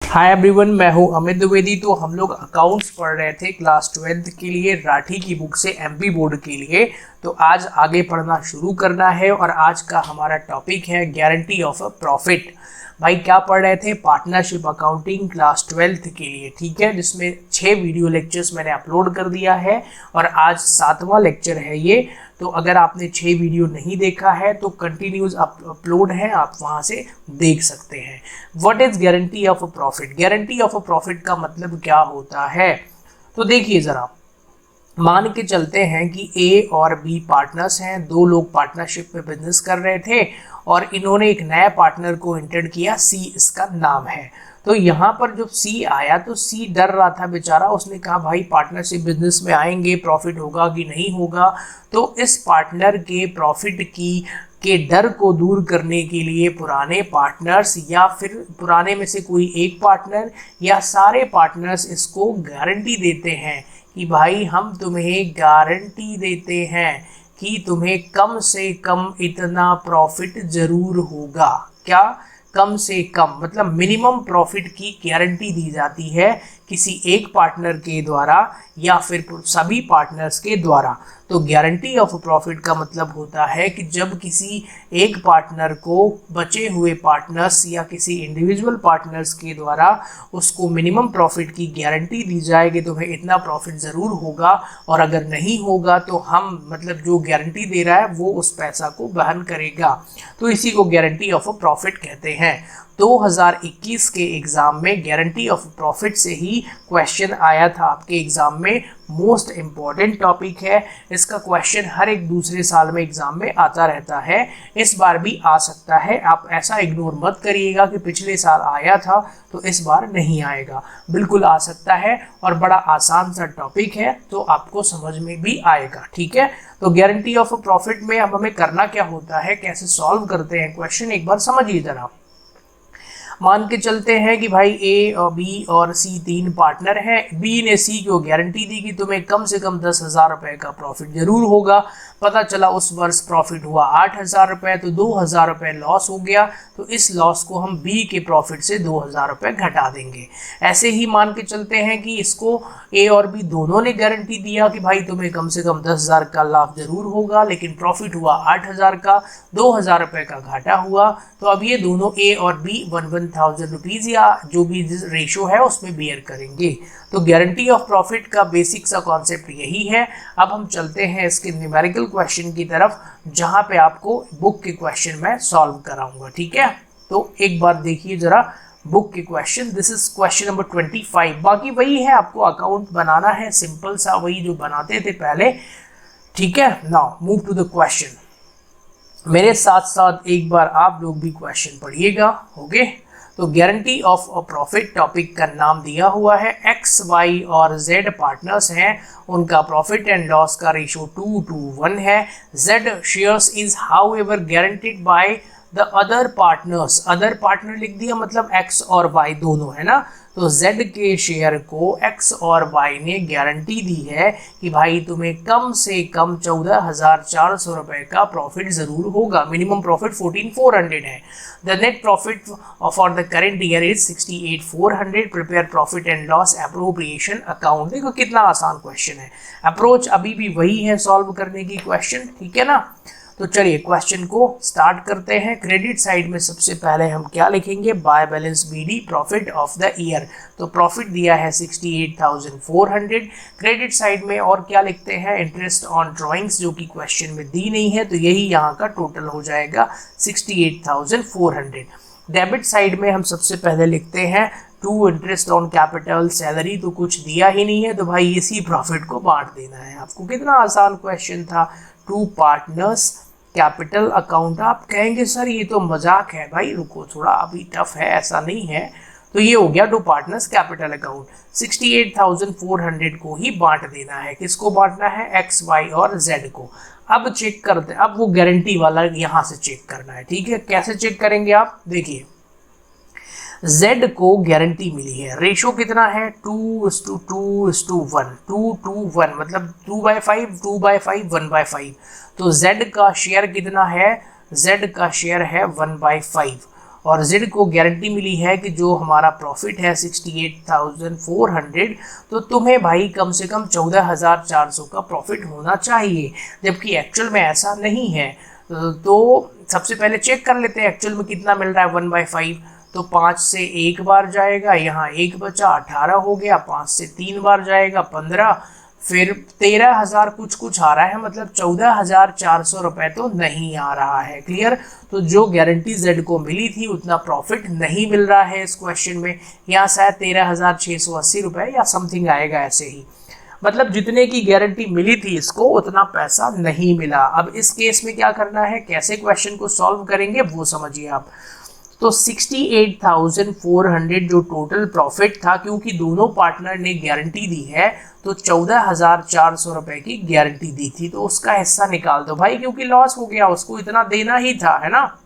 Hi everyone, मैं हूं अमित द्विवेदी। तो हम लोग अकाउंट्स पढ़ रहे थे क्लास 12th के लिए राठी की बुक से एमपी बोर्ड के लिए। तो आज आगे पढ़ना शुरू करना है और आज का हमारा टॉपिक है गारंटी ऑफ अ प्रॉफिट। भाई क्या पढ़ रहे थे? पार्टनरशिप अकाउंटिंग क्लास 12th के लिए, ठीक है, जिसमें 6 वीडियो लेक्चर्स मैंने अपलोड कर दिया है और आज 7वां लेक्चर है ये। तो अगर आपने 6 वीडियो नहीं देखा है तो कंटिन्यूस अपलोड है, आप वहां से देख सकते हैं। What is guarantee of a profit? Guarantee of a profit का मतलब क्या होता है? तो देखिए जरा, मान के चलते हैं कि ए और बी पार्टनर्स हैं, दो लोग पार्टनरशिप में बिजनेस कर रहे थे और इन्होंने एक नया पार्टनर को एंटर किया, सी इसका नाम है। तो यहाँ पर जब सी आया तो सी डर रहा था बेचारा, उसने कहा भाई पार्टनरशिप बिजनेस में आएंगे, प्रॉफिट होगा कि नहीं होगा। तो इस पार्टनर के प्रॉफिट के डर को दूर करने के लिए पुराने पार्टनर्स या फिर पुराने में से कोई एक पार्टनर या सारे पार्टनर्स इसको गारंटी देते हैं कि भाई हम तुम्हें गारंटी देते हैं कि तुम्हें कम से कम इतना प्रॉफिट जरूर होगा। क्या? कम से कम मतलब मिनिमम प्रॉफिट की गारंटी दी जाती है किसी एक पार्टनर के द्वारा या फिर सभी पार्टनर्स के द्वारा। तो गारंटी ऑफ प्रॉफिट का मतलब होता है कि जब किसी एक पार्टनर को बचे हुए पार्टनर्स या किसी इंडिविजुअल पार्टनर्स के द्वारा उसको मिनिमम प्रॉफिट की गारंटी दी जाए कि तुम्हें इतना प्रॉफिट ज़रूर होगा, और अगर नहीं होगा तो हम मतलब जो गारंटी दे रहा है वो उस पैसा को वहन करेगा। तो इसी को गारंटी ऑफ प्रॉफिट कहते हैं। 2021 के एग्जाम में गारंटी ऑफ प्रॉफिट से ही क्वेश्चन आया था आपके एग्जाम में। मोस्ट इम्पॉर्टेंट टॉपिक है, इसका क्वेश्चन हर एक दूसरे साल में एग्जाम में आता रहता है, इस बार भी आ सकता है। आप ऐसा इग्नोर मत करिएगा कि पिछले साल आया था तो इस बार नहीं आएगा, बिल्कुल आ सकता है और बड़ा आसान सा टॉपिक है तो आपको समझ में भी आएगा, ठीक है। तो गारंटी ऑफ प्रॉफिट में अब हमें करना क्या होता है, कैसे सॉल्व करते हैं क्वेश्चन, एक बार समझिए जरा। मान के चलते हैं कि भाई ए और बी और सी तीन पार्टनर हैं। बी ने सी को गारंटी दी कि तुम्हें कम से कम 10,000 रुपए का प्रॉफिट जरूर होगा। पता चला उस वर्ष प्रॉफिट हुआ 8,000 रुपए, तो 2,000 रुपए लॉस हो गया। तो इस लॉस को हम बी के प्रॉफिट से 2,000 रुपए घटा देंगे। ऐसे ही मान के चलते हैं कि इसको ए और बी दोनों ने गारंटी दिया कि भाई तुम्हें कम से कम 10,000 का लाभ जरूर होगा, लेकिन प्रॉफिट हुआ 8,000 का, 2,000 रुपए का घाटा हुआ। तो अब ये दोनों ए और बी 1,000 रुपीज या जो भी रेशो है उसमें बेयर करेंगे। तो गारंटी ऑफ प्रॉफिट का बेसिक सा कॉन्सेप्ट यही है। अब हम चलते हैं इसके न्यूमेरिकल क्वेश्चन की तरफ, जहां पे आपको बुक के क्वेश्चन मैं सॉल्व कराऊंगा, ठीक है। तो एक बार देखिए जरा बुक के question. This is question number 25। बाकी वही है, आपको अकाउंट बनाना है, सिंपल सा वही जो बनाते थे पहले, ठीक है। Now move to the question. मेरे साथ साथ एक बार आप लोग भी क्वेश्चन पढ़िएगा, ओके। तो guarantee of a profit topic का नाम दिया हुआ है। एक्स, वाई और जेड पार्टनर्स हैं, उनका प्रॉफिट एंड लॉस का रेशो 2:1 है। Z shares is how ever guaranteed by the other partners. Other partner लिख दिया मतलब एक्स और वाई दोनों, है ना। तो जेड के शेयर को एक्स और वाई ने गारंटी दी है कि भाई तुम्हें कम से कम 14,400 रुपए का प्रॉफिट जरूर होगा। मिनिमम प्रॉफिट 14,400 है। The net profit for the current year is 68,400। Prepare profit and loss appropriation account. देखो कितना आसान क्वेश्चन है, अप्रोच अभी भी वही है सॉल्व करने की क्वेश्चन, ठीक है ना। तो चलिए क्वेश्चन को स्टार्ट करते हैं। क्रेडिट साइड में सबसे पहले हम क्या लिखेंगे, by balance BD profit of the year. तो प्रॉफिट दिया है 68,400। क्रेडिट साइड में और क्या लिखते हैं, इंटरेस्ट ऑन ड्राइंग्स, जो कि क्वेश्चन में दी नहीं है, तो यही यहाँ का टोटल हो जाएगा 68,400। डेबिट साइड में हम सबसे पहले लिखते हैं to interest on capital salary, तो कुछ दिया ही नहीं है, तो भाई इसी प्रॉफिट को बांट देना है आपको। कितना आसान क्वेश्चन था। To partners capital account. आप कहेंगे सर ये तो मजाक है, भाई रुको थोड़ा, अभी टफ है, ऐसा नहीं है। तो ये हो गया टू पार्टनर्स कैपिटल अकाउंट। 68,400 को ही बांट देना है। किसको बांटना है, एक्स, वाई और जेड को। अब चेक करते हैं, अब वो गारंटी वाला यहाँ से चेक करना है, ठीक है। कैसे चेक करेंगे आप देखिए, Z को गारंटी मिली है, रेशो कितना है 2:2:1, 2:1 मतलब 2/5, 2/5, 1/5। तो Z का शेयर कितना है, Z का शेयर है 1/5 और जेड को गारंटी मिली है कि जो हमारा प्रॉफिट है 68,400, तो तुम्हें भाई कम से कम 14,400 का प्रॉफिट होना चाहिए, जबकि एक्चुअल में ऐसा नहीं है। तो सबसे पहले चेक कर लेते हैं एक्चुअल में कितना मिल रहा है 1/5। तो 5 से एक बार जाएगा, यहाँ एक बचा 18 हो गया, 5 से 3 बार जाएगा 15, फिर 13,000 कुछ आ रहा है, मतलब 14,400 रुपए तो नहीं आ रहा है। क्लियर? तो जो गारंटी जेड को मिली थी उतना प्रॉफिट नहीं मिल रहा है इस क्वेश्चन में। यहाँ शायद 13,680 रुपए या समथिंग आएगा ऐसे ही, मतलब जितने की गारंटी मिली थी इसको उतना पैसा नहीं मिला। अब इस केस में क्या करना है, कैसे क्वेश्चन को सॉल्व करेंगे वो समझिए आप। तो 68,400 जो टोटल प्रॉफिट था, क्योंकि दोनों पार्टनर ने गारंटी दी है तो 14,400 रुपए की गारंटी दी थी, तो उसका हिस्सा निकाल दो भाई, क्योंकि लॉस हो गया, उसको इतना देना ही था, है ना।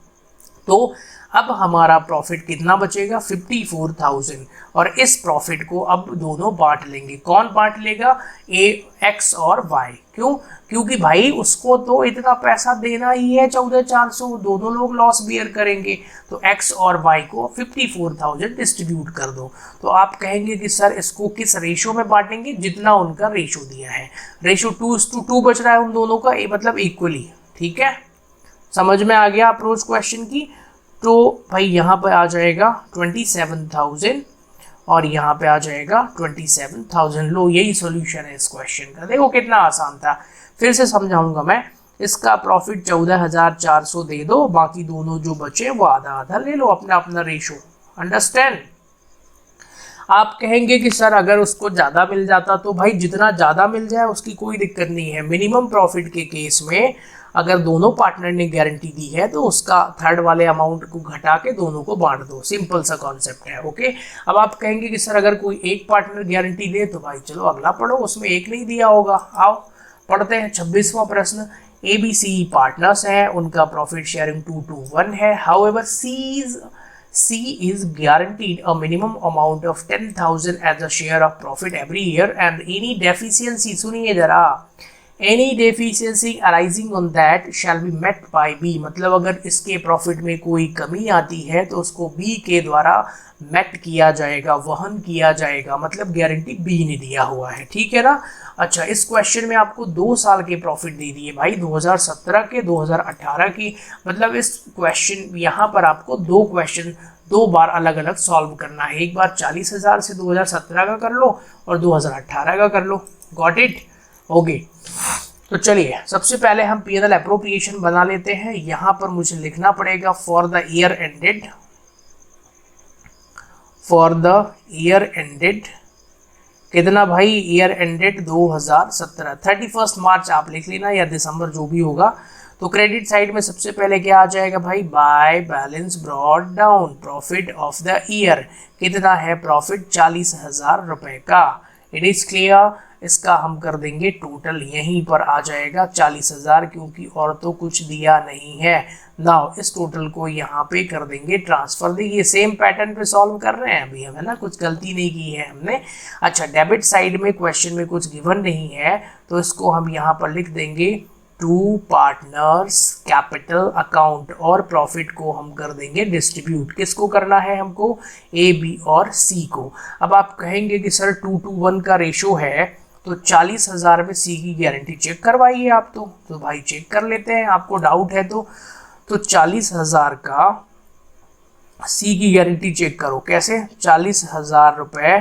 तो अब हमारा प्रॉफिट कितना बचेगा 54,000, और इस प्रॉफिट को अब दोनों बांट लेंगे। कौन बांट लेगा? एक्स और वाई। क्यों? क्योंकि भाई उसको तो इतना पैसा देना ही है 14,400, दोनों लोग लॉस बियर करेंगे, तो एक्स और वाई को 54,000 डिस्ट्रीब्यूट कर दो। तो आप कहेंगे कि सर इसको किस रेशो में बांटेंगे? जितना उनका रेशो दिया है, रेशो 2:2 बच रहा है उन दोनों का, मतलब इक्वली। ठीक है, समझ में आ गया अप्रोच क्वेश्चन की। तो भाई यहाँ पे आ जाएगा 27,000 और यहाँ पे आ जाएगा 27,000। लो, यही सॉल्यूशन है इस क्वेश्चन का। देखो कितना आसान था, फिर से समझाऊंगा मैं। इसका प्रॉफिट 14,400 दे दो, बाकी दोनों जो बचे वो आधा आधा ले लो, अपना अपना रेशो। अंडरस्टैंड? आप कहेंगे कि सर अगर उसको ज़्यादा मिल जाता, तो भाई जितना ज़्यादा मिल जाए उसकी कोई दिक्कत नहीं है। मिनिमम प्रॉफिट के केस में अगर दोनों पार्टनर ने गारंटी दी है तो उसका थर्ड वाले अमाउंट को घटा के दोनों को बांट दो, सिंपल सा कॉन्सेप्ट है। ओके, अब आप कहेंगे कि सर अगर कोई एक पार्टनर गारंटी दे, तो भाई चलो अगला पढ़ो, उसमें एक नहीं दिया होगा। आओ पढ़ते हैं 26वां प्रश्न। ABC पार्टनर्स हैं, उनका प्रॉफिट शेयरिंग 2:1 है। However C is guaranteed a minimum amount of 10,000 as a share of profit every year, and any deficiency, सुनिए जरा, any deficiency arising on that shall be met by B। मतलब अगर इसके profit में कोई कमी आती है तो उसको B के द्वारा मेट किया जाएगा, वहन किया जाएगा, मतलब गारंटी B ने दिया हुआ है। ठीक है ना। अच्छा, इस क्वेश्चन में आपको 2 साल के प्रॉफिट दे दिए भाई, 2017 के 2018 की, मतलब इस क्वेश्चन यहाँ पर आपको 2 क्वेश्चन 2 बार अलग अलग सॉल्व करना है। एक बार 40,000 से 2017 का कर लो और 2018 का कर लो। Got it? ओके, तो चलिए सबसे पहले हम P&L एप्रोप्रिएशन बना लेते हैं। यहाँ पर मुझे लिखना पड़ेगा फॉर द ईयर एंडेड कितना भाई? ईयर एंडेड 2017, 31 मार्च आप लिख लेना, या दिसंबर जो भी होगा। तो क्रेडिट साइड में सबसे पहले क्या आ जाएगा भाई? By balance brought down, profit of the year कितना है? प्रॉफिट 40,000 रुपए का। It is clear? इसका हम कर देंगे टोटल, यहीं पर आ जाएगा 40,000, क्योंकि और तो कुछ दिया नहीं है। नाउ इस टोटल को यहाँ पे कर देंगे ट्रांसफर। देखिए सेम पैटर्न पे सॉल्व कर रहे हैं अभी हम, है ना, कुछ गलती नहीं की है हमने। अच्छा, डेबिट साइड में क्वेश्चन में कुछ गिवन नहीं है, तो इसको हम यहाँ पर लिख देंगे टू पार्टनर्स कैपिटल अकाउंट, और प्रॉफिट को हम कर देंगे डिस्ट्रीब्यूट। किसको करना है हमको? A, B और C को। अब आप कहेंगे कि सर 2:1 का रेशो है, तो 40,000 में C की गारंटी चेक करवाइए आप। तो भाई चेक कर लेते हैं, आपको डाउट है तो 40,000 का C की गारंटी चेक करो। कैसे? 40,000 रुपए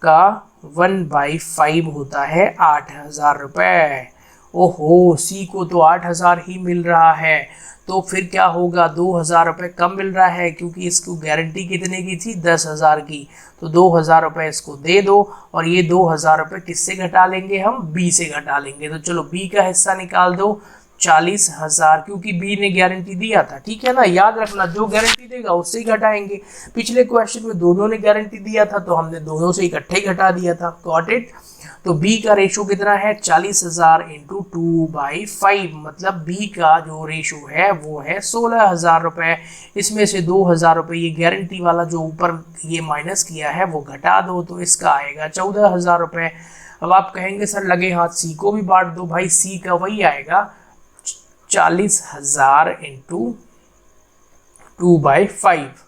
का 1/5 होता है 8,000 रुपए। ओहो, C को तो 8,000 ही मिल रहा है, तो फिर क्या होगा? 2,000 रुपये कम मिल रहा है, क्योंकि इसको गारंटी कितने की थी? 10,000 की। तो 2,000 रुपये इसको दे दो, और ये 2,000 रुपये किससे घटा लेंगे हम? B से घटा लेंगे। तो चलो B का हिस्सा निकाल दो 40,000, क्योंकि B ने गारंटी दिया था। ठीक है ना, याद रखना, जो गारंटी देगा उससे ही घटाएंगे। पिछले क्वेश्चन में दोनों ने गारंटी दिया था, तो हमने दोनों से इकट्ठे ही घटा दिया था। Got it? तो B का रेशो कितना है? 40,000 इंटू 2/5, मतलब B का जो रेशो है वो है 16,000 रुपये। इसमें से 2,000 रुपये ये गारंटी वाला जो ऊपर ये माइनस किया है वो घटा दो, तो इसका आएगा 14,000 रुपये। अब आप कहेंगे सर लगे हाथ C को भी बांट दो। भाई C का वही आएगा 40,000 इंटू 2/5।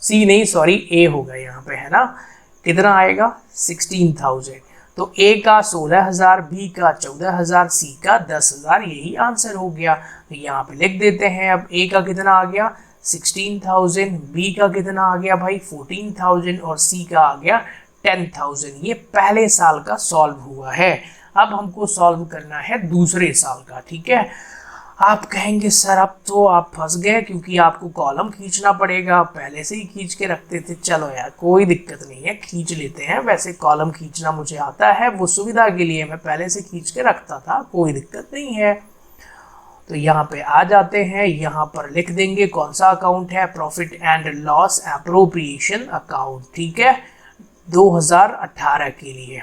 सी नहीं, सॉरी, ए होगा यहाँ पे, है ना। कितना आएगा 16,000। तो ए का 16,000, बी का 14,000, सी का 10,000, यही आंसर हो गया। तो यहाँ पे लिख देते हैं। अब ए का कितना आ गया 16,000, बी का कितना आ गया भाई 14,000 और सी का आ गया 10,000। ये पहले साल का सॉल्व हुआ है। अब हमको सॉल्व करना है दूसरे साल का, ठीक है। आप कहेंगे सर अब तो आप फंस गए क्योंकि आपको कॉलम खींचना पड़ेगा, पहले से ही खींच के रखते थे। चलो यार कोई दिक्कत नहीं है, खींच लेते हैं। वैसे कॉलम खींचना मुझे आता है, वो सुविधा के लिए मैं पहले से खींच के रखता था, कोई दिक्कत नहीं है। तो यहाँ पे आ जाते हैं, यहाँ पर लिख देंगे कौन सा अकाउंट है, profit and loss appropriation account, ठीक है, 2018 के लिए।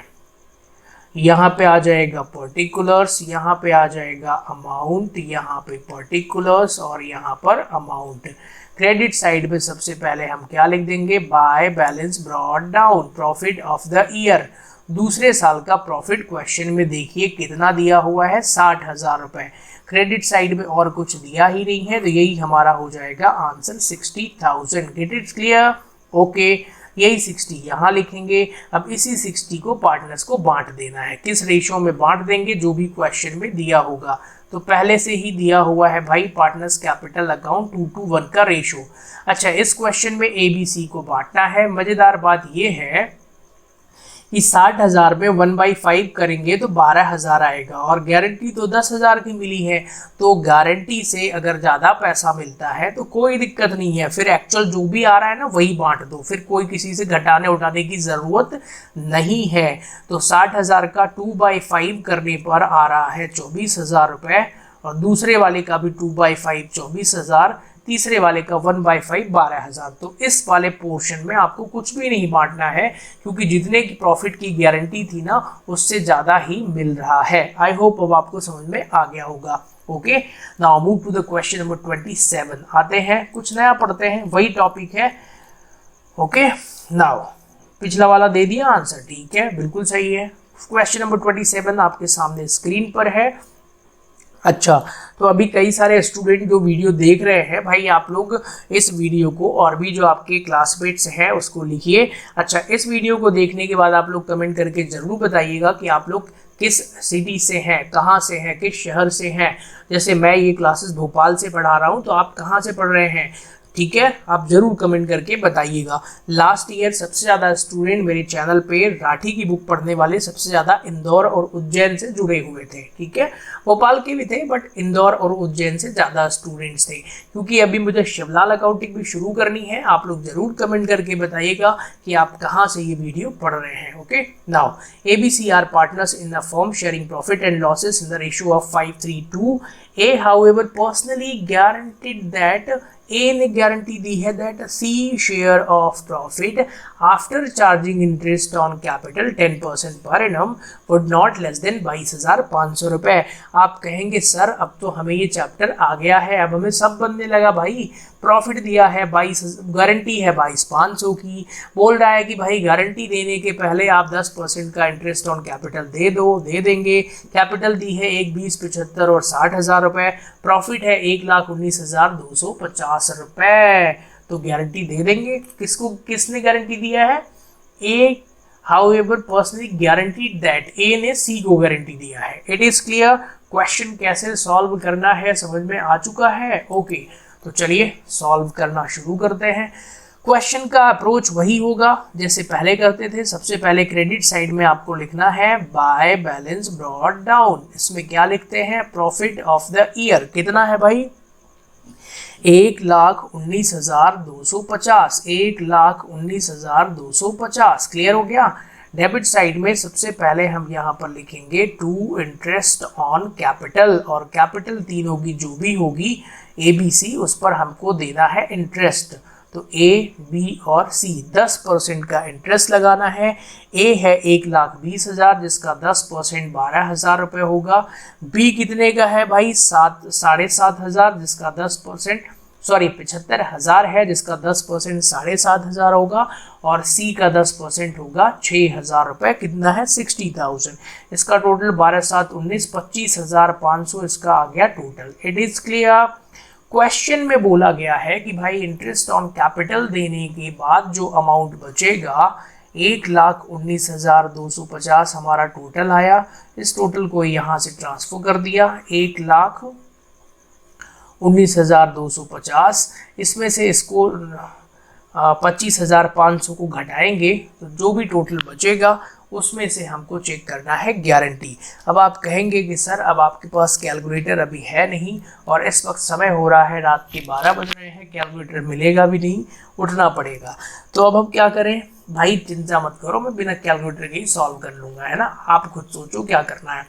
यहाँ पे आ जाएगा पर्टिकुलर्स, यहाँ पे आ जाएगा अमाउंट, यहाँ पे पर्टिकुलर्स और यहाँ पर अमाउंट। क्रेडिट साइड पे सबसे पहले हम क्या लिख देंगे, by balance brought down, profit of the year. दूसरे साल का प्रॉफिट क्वेश्चन में देखिए कितना दिया हुआ है, 60,000 रुपए। क्रेडिट साइड में और कुछ दिया ही नहीं है, तो यही हमारा हो जाएगा answer 60,000। Get it clear? Okay, यही 60 यहाँ लिखेंगे। अब इसी 60 को पार्टनर्स को बांट देना है। किस रेशो में बांट देंगे, जो भी क्वेश्चन में दिया होगा। तो पहले से ही दिया हुआ है भाई पार्टनर्स कैपिटल अकाउंट 2:1 का रेशो। अच्छा, इस क्वेश्चन में ABC को बांटना है। मजेदार बात यह है कि 60,000 में 1/5 करेंगे तो 12,000 आएगा और गारंटी तो 10,000 की मिली है। तो गारंटी से अगर ज़्यादा पैसा मिलता है तो कोई दिक्कत नहीं है, फिर एक्चुअल जो भी आ रहा है ना वही बांट दो, फिर कोई किसी से घटाने उठाने की ज़रूरत नहीं है। तो 60,000 का 2/5 करने पर आ रहा है 24,000 रुपये और दूसरे वाले का भी 2/5 24,000, तीसरे वाले का 1/5 12,000। तो इस वाले पोर्शन में आपको कुछ भी नहीं बांटना है क्योंकि जितने की प्रॉफिट की गारंटी थी ना उससे ज़्यादा ही मिल रहा है। आई होप अब आपको समझ में आ गया होगा। Okay, now move to the question number 27 आते हैं। कुछ नया पढ़ते हैं, वही टॉपिक है। ओके, नाउ पिछला वाला दे दिया आंसर, ठीक है, बिल्कुल सही है। क्वेश्चन नंबर 27 आपके सामने स्क्रीन पर है। अच्छा, तो अभी कई सारे स्टूडेंट जो वीडियो देख रहे हैं भाई, आप लोग इस वीडियो को और भी जो आपके क्लासमेट्स हैं उसको लिखिए। अच्छा, इस वीडियो को देखने के बाद आप लोग कमेंट करके ज़रूर बताइएगा कि आप लोग किस सिटी से हैं, कहाँ से हैं, किस शहर से हैं। जैसे मैं ये क्लासेस भोपाल से पढ़ा रहा हूँ, तो आप कहाँ से पढ़ रहे हैं, ठीक है, आप जरूर कमेंट करके बताइएगा। लास्ट ईयर सबसे ज़्यादा स्टूडेंट मेरे चैनल पे राठी की बुक पढ़ने वाले सबसे ज़्यादा इंदौर और उज्जैन से जुड़े हुए थे, ठीक है, भोपाल के भी थे बट इंदौर और उज्जैन से ज़्यादा स्टूडेंट्स थे। क्योंकि अभी मुझे शिवलाल अकाउंटिंग भी शुरू करनी है, आप लोग जरूर कमेंट करके बताइएगा कि आप कहाँ से ये वीडियो पढ़ रहे हैं। Okay, now ABC are partners in the firm sharing profit and losses in the ratio of 5:3:2। A however personally guaranteed that A ने गारंटी दी है that C share of profit after charging interest on capital 10% per annum would not less than 22,500 रुपए। आप कहेंगे sir अब तो हमें ये चैप्टर आ गया है, अब हमें सब बनने लगा भाई। प्रॉफिट दिया है 22, गारंटी है 22,500 की। बोल रहा है कि भाई गारंटी देने के पहले आप 10% का इंटरेस्ट ऑन कैपिटल दे दो, दे देंगे। कैपिटल दी है 1, 20, 75 और 60,000 रुपए। प्रॉफिट है 1,19,250 रुपए। तो गारंटी दे देंगे। किसको, किसने गारंटी दिया है? ए हाउएवर पर्सनली गारंटीड दैट, ए ने सी को गारंटी दिया है। It is clear? क्वेश्चन कैसे सॉल्व करना है समझ में आ चुका है? ओके, तो चलिए सॉल्व करना शुरू करते हैं। क्वेश्चन का अप्रोच वही होगा जैसे पहले करते थे। सबसे पहले क्रेडिट साइड में आपको लिखना है बाय बैलेंस ब्रॉट डाउन। इसमें क्या लिखते हैं? प्रॉफिट ऑफ द ईयर कितना है भाई? 1,19,250, 1,19,250। क्लियर हो गया? डेबिट साइड में सबसे पहले हम यहाँ पर लिखेंगे टू इंटरेस्ट ऑन कैपिटल, और कैपिटल तीनों की जो भी होगी ABC उस पर हमको देना है इंटरेस्ट। तो A, B और C 10% का इंटरेस्ट लगाना है। A है 1,20,000 जिसका 10% 12,000 रुपये होगा। B कितने का है भाई? 7,500 जिसका 10% 75,000 है जिसका 10% 7,500 होगा। और C का 10% होगा 6,000 रुपये। कितना है? 60,000। इसका टोटल 12 7 19 25,500 इसका आ गया total. It is clear? Question में बोला गया है कि भाई इंटरेस्ट ऑन कैपिटल देने के बाद जो अमाउंट बचेगा 1,19,250 हमारा टोटल आया। इस टोटल को यहाँ से ट्रांसफर कर दिया 1,19,250, इसमें से इसको 25,500 को घटाएंगे तो जो भी टोटल बचेगा उसमें से हमको चेक करना है गारंटी। अब आप कहेंगे कि सर अब आपके पास कैलकुलेटर अभी है नहीं और इस वक्त समय हो रहा है रात के 12 बज रहे हैं, कैलकुलेटर मिलेगा भी नहीं, उठना पड़ेगा। तो अब हम क्या करें? भाई चिंता मत करो, मैं बिना कैलकुलेटर के ही सॉल्व कर लूँगा, है ना। आप खुद सोचो क्या करना है।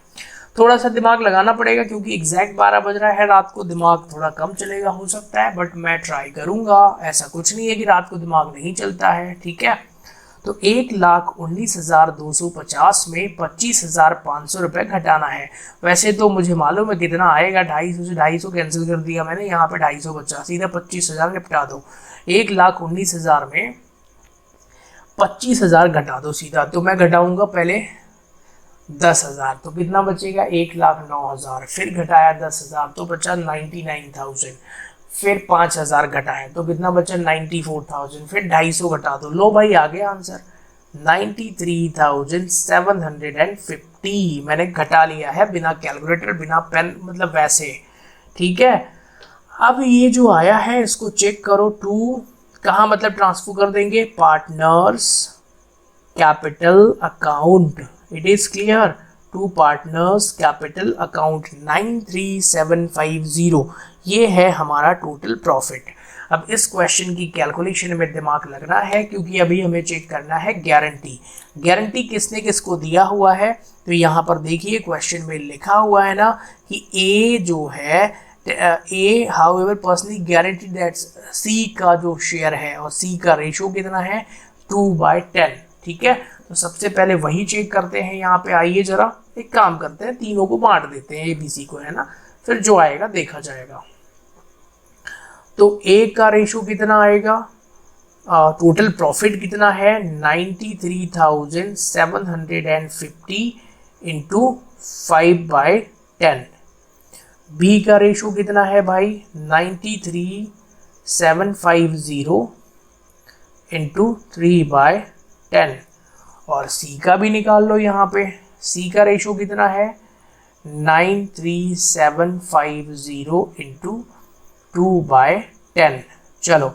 थोड़ा सा दिमाग लगाना पड़ेगा क्योंकि एग्जैक्ट 12 बज रहा है रात को, दिमाग थोड़ा कम चलेगा हो सकता है, बट मैं ट्राई करूँगा। ऐसा कुछ नहीं है कि रात को दिमाग नहीं चलता है, ठीक है। तो 1,19,250 में 25,500 रुपये घटाना है। वैसे तो मुझे मालूम है कितना आएगा, 250 से 250 कैंसिल कर दिया मैंने, यहाँ पे 250 बचा, सीधा 25,000 निपटा दो। 1,19,000 में 25,000 घटा दो सीधा। तो मैं घटाऊंगा पहले 10,000, तो कितना बचेगा? 1,09,000। फिर घटाया 10,000 तो बचा 99,000। फिर 5,000 घटाए तो कितना बचा? 94,000। फिर 250 घटा दो, लो भाई आ गया आंसर 93,750। मैंने घटा लिया है बिना कैलकुलेटर, बिना पेन, मतलब वैसे, ठीक है। अब ये जो आया है इसको चेक करो, टू कहाँ मतलब ट्रांसफर कर देंगे? Partners capital account. It is clear, to partners capital account 93,750। ये है हमारा टोटल प्रॉफिट। अब इस क्वेश्चन की कैलकुलेशन में दिमाग लगना है क्योंकि अभी हमें चेक करना है गारंटी। गारंटी किसने किसको दिया हुआ है? तो यहाँ पर देखिए क्वेश्चन में लिखा हुआ है ना कि ए जो है ए हाउएवर पर्सनली गारंटी दैट सी का जो शेयर है और सी का रेशो कितना है? 2/10, ठीक है। तो सबसे पहले वही चेक करते हैं। यहाँ पे आइए जरा एक काम करते हैं, तीनों को बांट देते हैं ABC को, है ना, फिर जो आएगा देखा जाएगा। तो ए का रेशो कितना आएगा? टोटल प्रॉफिट कितना है? 93,750 इंटू 5/10। बी का रेशो कितना है भाई? 93,750 इंटू 3/10। और सी का भी निकाल लो यहाँ पे। सी का रेशो कितना है? 93,750 इंटू 2/10। चलो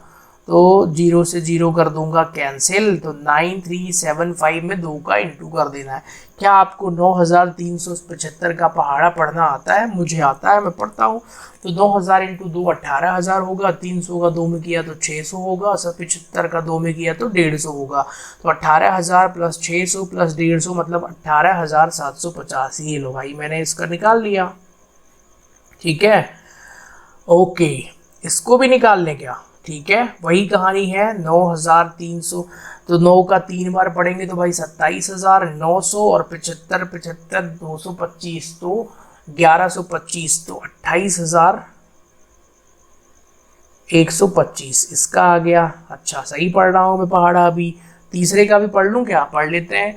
तो 0 से 0 कर दूंगा कैंसिल, तो 9375 में 2 का इंटू कर देना है। क्या आपको 9,375 का पहाड़ा पढ़ना आता है? मुझे आता है, मैं पढ़ता हूँ। तो 9,000 इंटू 2 18,000 होगा, 300 का 2 में किया तो 600 होगा, 75 का 2 में किया तो 150 होगा। तो 18,000 प्लस 600 प्लस 150 मतलब 18,750। ये लो भाई मैंने इसका निकाल लिया, ठीक है। ओके, इसको भी निकाल लें क्या? ठीक है, वही कहानी है। 9,300 तो 9 का 3 बार पढ़ेंगे तो भाई 27,900 और 75 225 तो 1125 तो 28,125 इसका आ गया। अच्छा सही पढ़ रहा हूँ मैं पहाड़ा। अभी तीसरे का भी पढ़ लूँ क्या? पढ़ लेते हैं।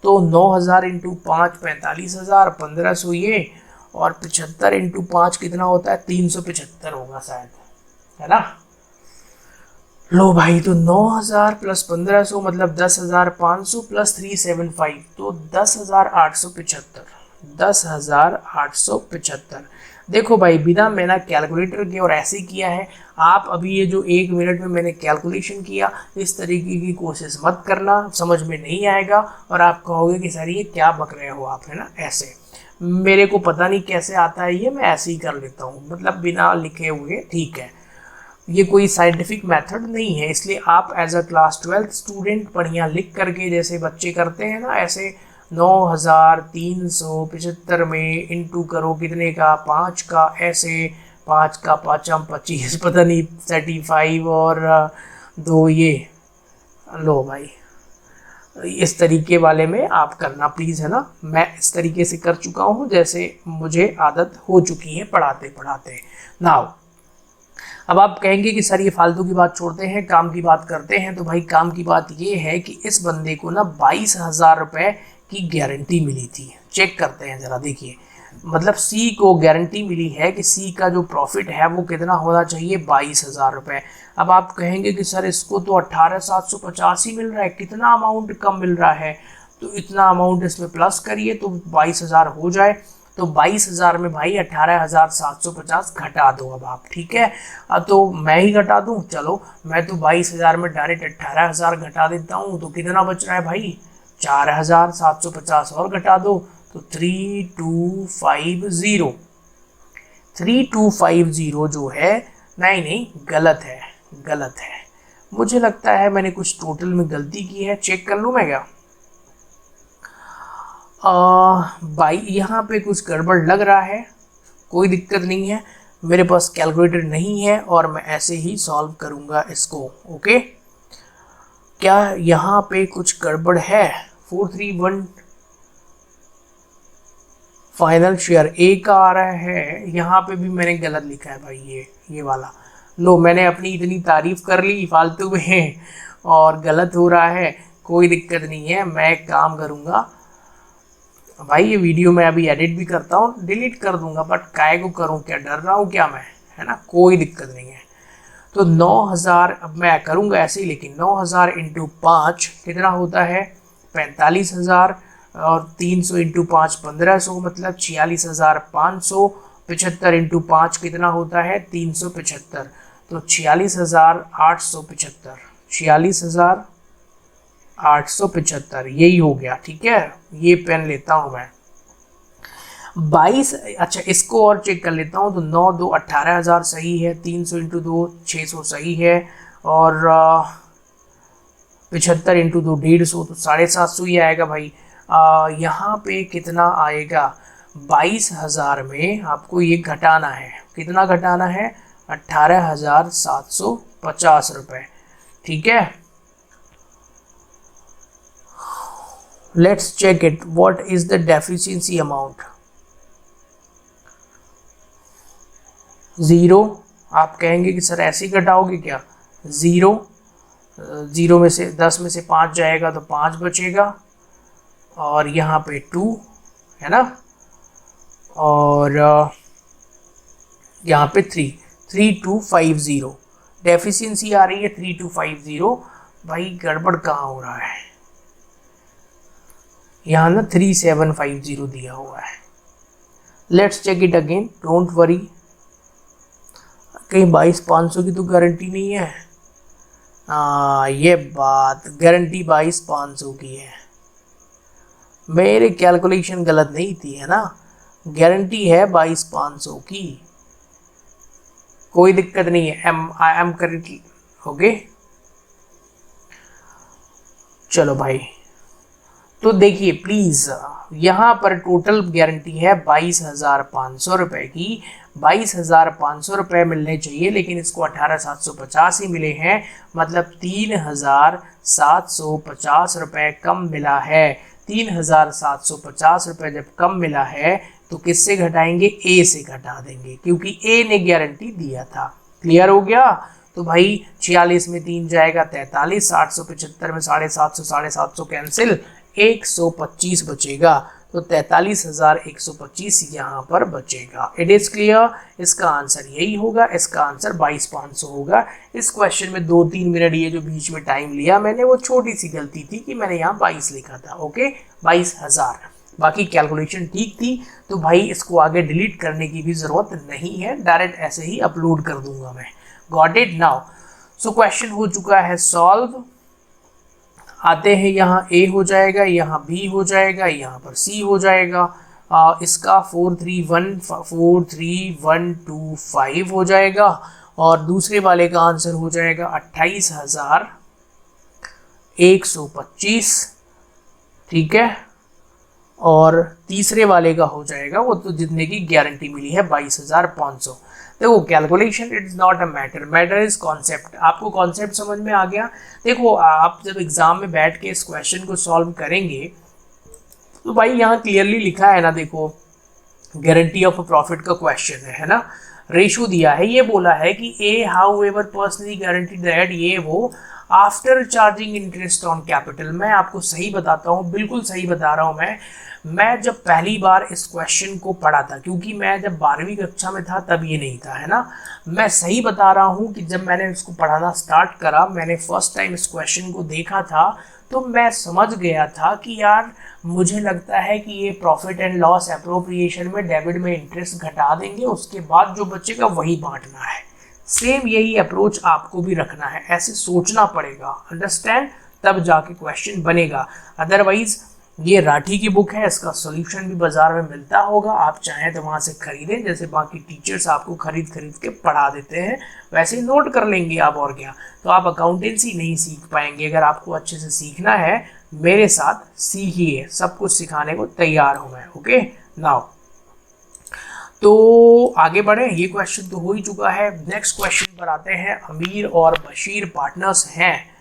तो 9,000 इंटू 5 45,000, 1,500 ये, और 75 इंटू 5 कितना होता है? 375 होगा शायद, है ना। लो भाई, तो 9,000 प्लस 1,500 मतलब 10,500 प्लस 375 तो 10,875। 10,875। देखो भाई बिना मैंने कैलकुलेटर के और ऐसे किया है। आप अभी ये जो 1 मिनट में मैंने कैलकुलेशन किया, इस तरीके की कोशिश मत करना, समझ में नहीं आएगा और आप कहोगे कि सर ये क्या बक रहे हो आप, है ना। ऐसे मेरे को पता नहीं कैसे आता है ये, मैं ऐसे ही कर लेता हूँ, मतलब बिना लिखे हुए, ठीक है। ये कोई साइंटिफिक मेथड नहीं है, इसलिए आप as a class 12th student बढ़िया लिख करके जैसे बच्चे करते हैं ना, ऐसे 9,375 में इंटू करो कितने का? 5 का, ऐसे 5 का 5 25 पता नहीं 35 और 2 ये। लो भाई इस तरीके वाले में आप करना प्लीज़, है ना। मैं इस तरीके से कर चुका हूँ जैसे मुझे आदत हो चुकी है पढ़ाते पढ़ाते। नाउ अब आप कहेंगे कि सर ये फालतू की बात छोड़ते हैं, काम की बात करते हैं। तो भाई काम की बात ये है कि इस बंदे को ना 22,000 रुपये की गारंटी मिली थी। चेक करते हैं ज़रा, देखिए मतलब सी को गारंटी मिली है कि सी का जो प्रॉफिट है वो कितना होना चाहिए, 22,000 रुपये। अब आप कहेंगे कि सर इसको तो 18,750 ही मिल रहा है, कितना अमाउंट कम मिल रहा है, तो इतना अमाउंट इसमें प्लस करिए तो 22,000 हो जाए। तो 22,000 में भाई 18,750 घटा दो अब आप, ठीक है। तो मैं ही घटा दूं, चलो मैं तो 22,000 में डायरेक्ट 18,000 घटा देता हूँ। तो कितना बच रहा है भाई, 4,750 और घटा दो तो 3250। 3250 जो है, नहीं गलत है, गलत है। मुझे लगता है मैंने कुछ टोटल में गलती की है, चेक कर लूँ मैं क्या। भाई यहाँ पे कुछ गड़बड़ लग रहा है, कोई दिक्कत नहीं है, मेरे पास कैलकुलेटर नहीं है और मैं ऐसे ही सॉल्व करूँगा इसको। ओके, क्या यहाँ पे कुछ गड़बड़ है? 431 फाइनल शेयर ए का आ रहा है, यहाँ पे भी मैंने गलत लिखा है भाई, ये वाला। लो, मैंने अपनी इतनी तारीफ कर ली फालतू में और गलत हो रहा है, कोई दिक्कत नहीं है। मैं एक काम करूँगा भाई, ये वीडियो मैं अभी एडिट भी करता हूँ, डिलीट कर दूंगा, बट काय को करूँ, क्या डर रहा हूँ क्या मैं, है ना, कोई दिक्कत नहीं है। तो 9,000 अब मैं करूँगा ऐसे ही, लेकिन 9,000 इंटू 5 कितना होता है, 45,000, और 300 इंटू 5 1500, मतलब 46,500। 75 इंटू 5 कितना होता है, 375, तो 46,875, 46,875 यही हो गया, ठीक है। ये पेन लेता हूँ मैं 22। अच्छा, इसको और चेक कर लेता हूँ, तो 9 2 18,000 सही है, 300 इंटू 2 600 सही है, और 75 इंटू 2 150, तो 750 ही आएगा भाई। यहाँ पे कितना आएगा, 22,000 में आपको ये घटाना है, कितना घटाना है, 18,750 रुपये, ठीक है। Let's check it, what is the deficiency amount. 0, आप कहेंगे कि सर ऐसे ही घटाओगे क्या, 0 में से 10 में से 5 जाएगा तो 5 बचेगा, और यहाँ पे 2 है ना, और यहाँ पे 3250 डेफिशिएंसी आ रही है 3250। भाई गड़बड़ कहाँ हो रहा है, यहाँ ना 3750 दिया हुआ है। Let's check it again, don't worry, कहीं 22,500 की तो गारंटी नहीं है। ये बात, गारंटी 22,500 की है, मेरे कैलकुलेशन गलत नहीं थी, है ना, गारंटी है 22,500 की, कोई दिक्कत नहीं है। I am correctly okay. चलो भाई, तो देखिए प्लीज, यहाँ पर टोटल गारंटी है 22,500 रुपये की। 22,500 रुपये मिलने चाहिए, लेकिन इसको 18,750 ही मिले हैं, मतलब 3,750 रुपये कम मिला है। 3,750 रुपये जब कम मिला है तो किससे घटाएंगे, ए से घटा देंगे, क्योंकि ए ने गारंटी दिया था। क्लियर हो गया। तो भाई 46 में 3 जाएगा 43, 875 में 750, 750 कैंसिल, 125 बचेगा, तो 43,125 यहाँ पर बचेगा। इट इज क्लियर, इसका आंसर यही होगा, इसका आंसर 22,500 होगा। इस क्वेश्चन में 2-3 मिनट ये जो बीच में टाइम लिया मैंने, वो छोटी सी गलती थी कि मैंने यहाँ 22 लिखा था, ओके, 22,000, बाकी कैलकुलेशन ठीक थी। तो भाई इसको आगे डिलीट करने की भी जरूरत नहीं है, डायरेक्ट ऐसे ही अपलोड कर दूंगा मैं। Got it now. So question हो चुका है सॉल्व। आते हैं, यहाँ ए हो जाएगा, यहाँ बी हो जाएगा, यहाँ पर सी हो जाएगा। इसका 43125 हो जाएगा, और दूसरे वाले का आंसर हो जाएगा 28,125, ठीक है। और तीसरे वाले का हो जाएगा, वो तो जितने की गारंटी मिली है 22,500। देखो calculation it is not a matter, matter is concept. आपको कॉन्सेप्ट समझ में आ गया। देखो आप जब एग्जाम में बैठ के इस क्वेश्चन को सॉल्व करेंगे तो भाई यहाँ क्लियरली लिखा है ना, देखो गारंटी ऑफ प्रॉफिट का क्वेश्चन है ना, रेशो दिया है, ये बोला है कि a however personally guarantee that ये वो after charging interest on capital. मैं आपको सही बताता हूँ, बिल्कुल सही बता रहा हूँ। मैं जब पहली बार इस क्वेश्चन को पढ़ा था, क्योंकि मैं जब 12वीं कक्षा में था तब ये नहीं था, है ना। मैं सही बता रहा हूँ कि जब मैंने इसको पढ़ाना स्टार्ट करा, मैंने फर्स्ट टाइम इस क्वेश्चन को देखा था, तो मैं समझ गया था कि यार मुझे लगता है कि ये प्रॉफिट एंड लॉस एप्रोप्रिएशन में डेबिट में इंटरेस्ट घटा देंगे, उसके बाद जो बचेगा वही बांटना है। सेम यही अप्रोच आपको भी रखना है, ऐसे सोचना पड़ेगा, अंडरस्टैंड, तब जाके क्वेश्चन बनेगा। अदरवाइज ये राठी की बुक है, इसका सॉल्यूशन भी बाजार में मिलता होगा, आप चाहें तो वहाँ से खरीदें, जैसे बाकी टीचर्स आपको खरीद के पढ़ा देते हैं, वैसे ही नोट कर लेंगे आप, और क्या। तो आप अकाउंटेंसी नहीं सीख पाएंगे। अगर आपको अच्छे से सीखना है मेरे साथ सीखिए, सब कुछ सिखाने को तैयार हूँ मैं। ओके नाउ, तो आगे बढ़े, ये क्वेश्चन तो हो ही चुका है। नेक्स्ट क्वेश्चन पर आते हैं। अमीर और बशीर पार्टनर्स हैं।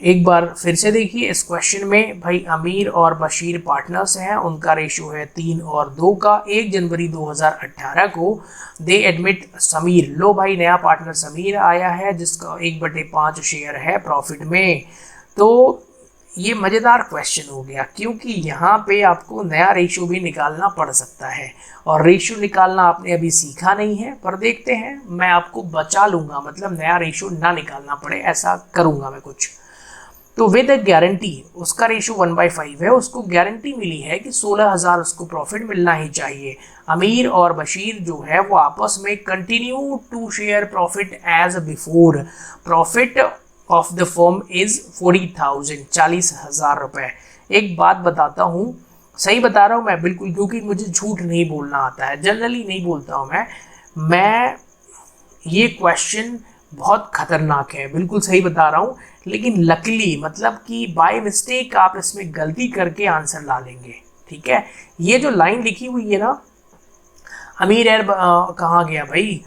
एक बार फिर से देखिए इस क्वेश्चन में, भाई अमीर और बशीर पार्टनर्स हैं, उनका रेशियो है 3 और 2 का। 1 जनवरी 2018 को दे एडमिट समीर, लो भाई नया पार्टनर समीर आया है, जिसका 1/5 शेयर है प्रॉफिट में। तो ये मज़ेदार क्वेश्चन हो गया, क्योंकि यहाँ पे आपको नया रेशियो भी निकालना पड़ सकता है, और रेशियो निकालना आपने अभी सीखा नहीं है, पर देखते हैं, मैं आपको बचा लूँगा, मतलब नया रेशियो ना निकालना पड़े, ऐसा करूँगा मैं कुछ। तो विद गारंटी, उसका रेशियो 1/5 है, उसको गारंटी मिली है कि 16,000 उसको प्रॉफिट मिलना ही चाहिए। अमीर और बशीर जो है वो आपस में continue to share profit as before. Profit of the firm is 40,000, 40,000 रुपये। एक बात बताता हूँ, सही बता रहा हूँ मैं बिल्कुल, क्योंकि मुझे झूठ नहीं बोलना आता है, जनरली नहीं बोलता हूँ मैं ये क्वेश्चन बहुत खतरनाक है, बिल्कुल सही बता रहा हूँ, लेकिन लकीली, मतलब कि बाय मिस्टेक आप इसमें गलती करके आंसर ला लेंगे, ठीक है। ये जो लाइन लिखी हुई है ना, अमीर है कहाँ गया भाई,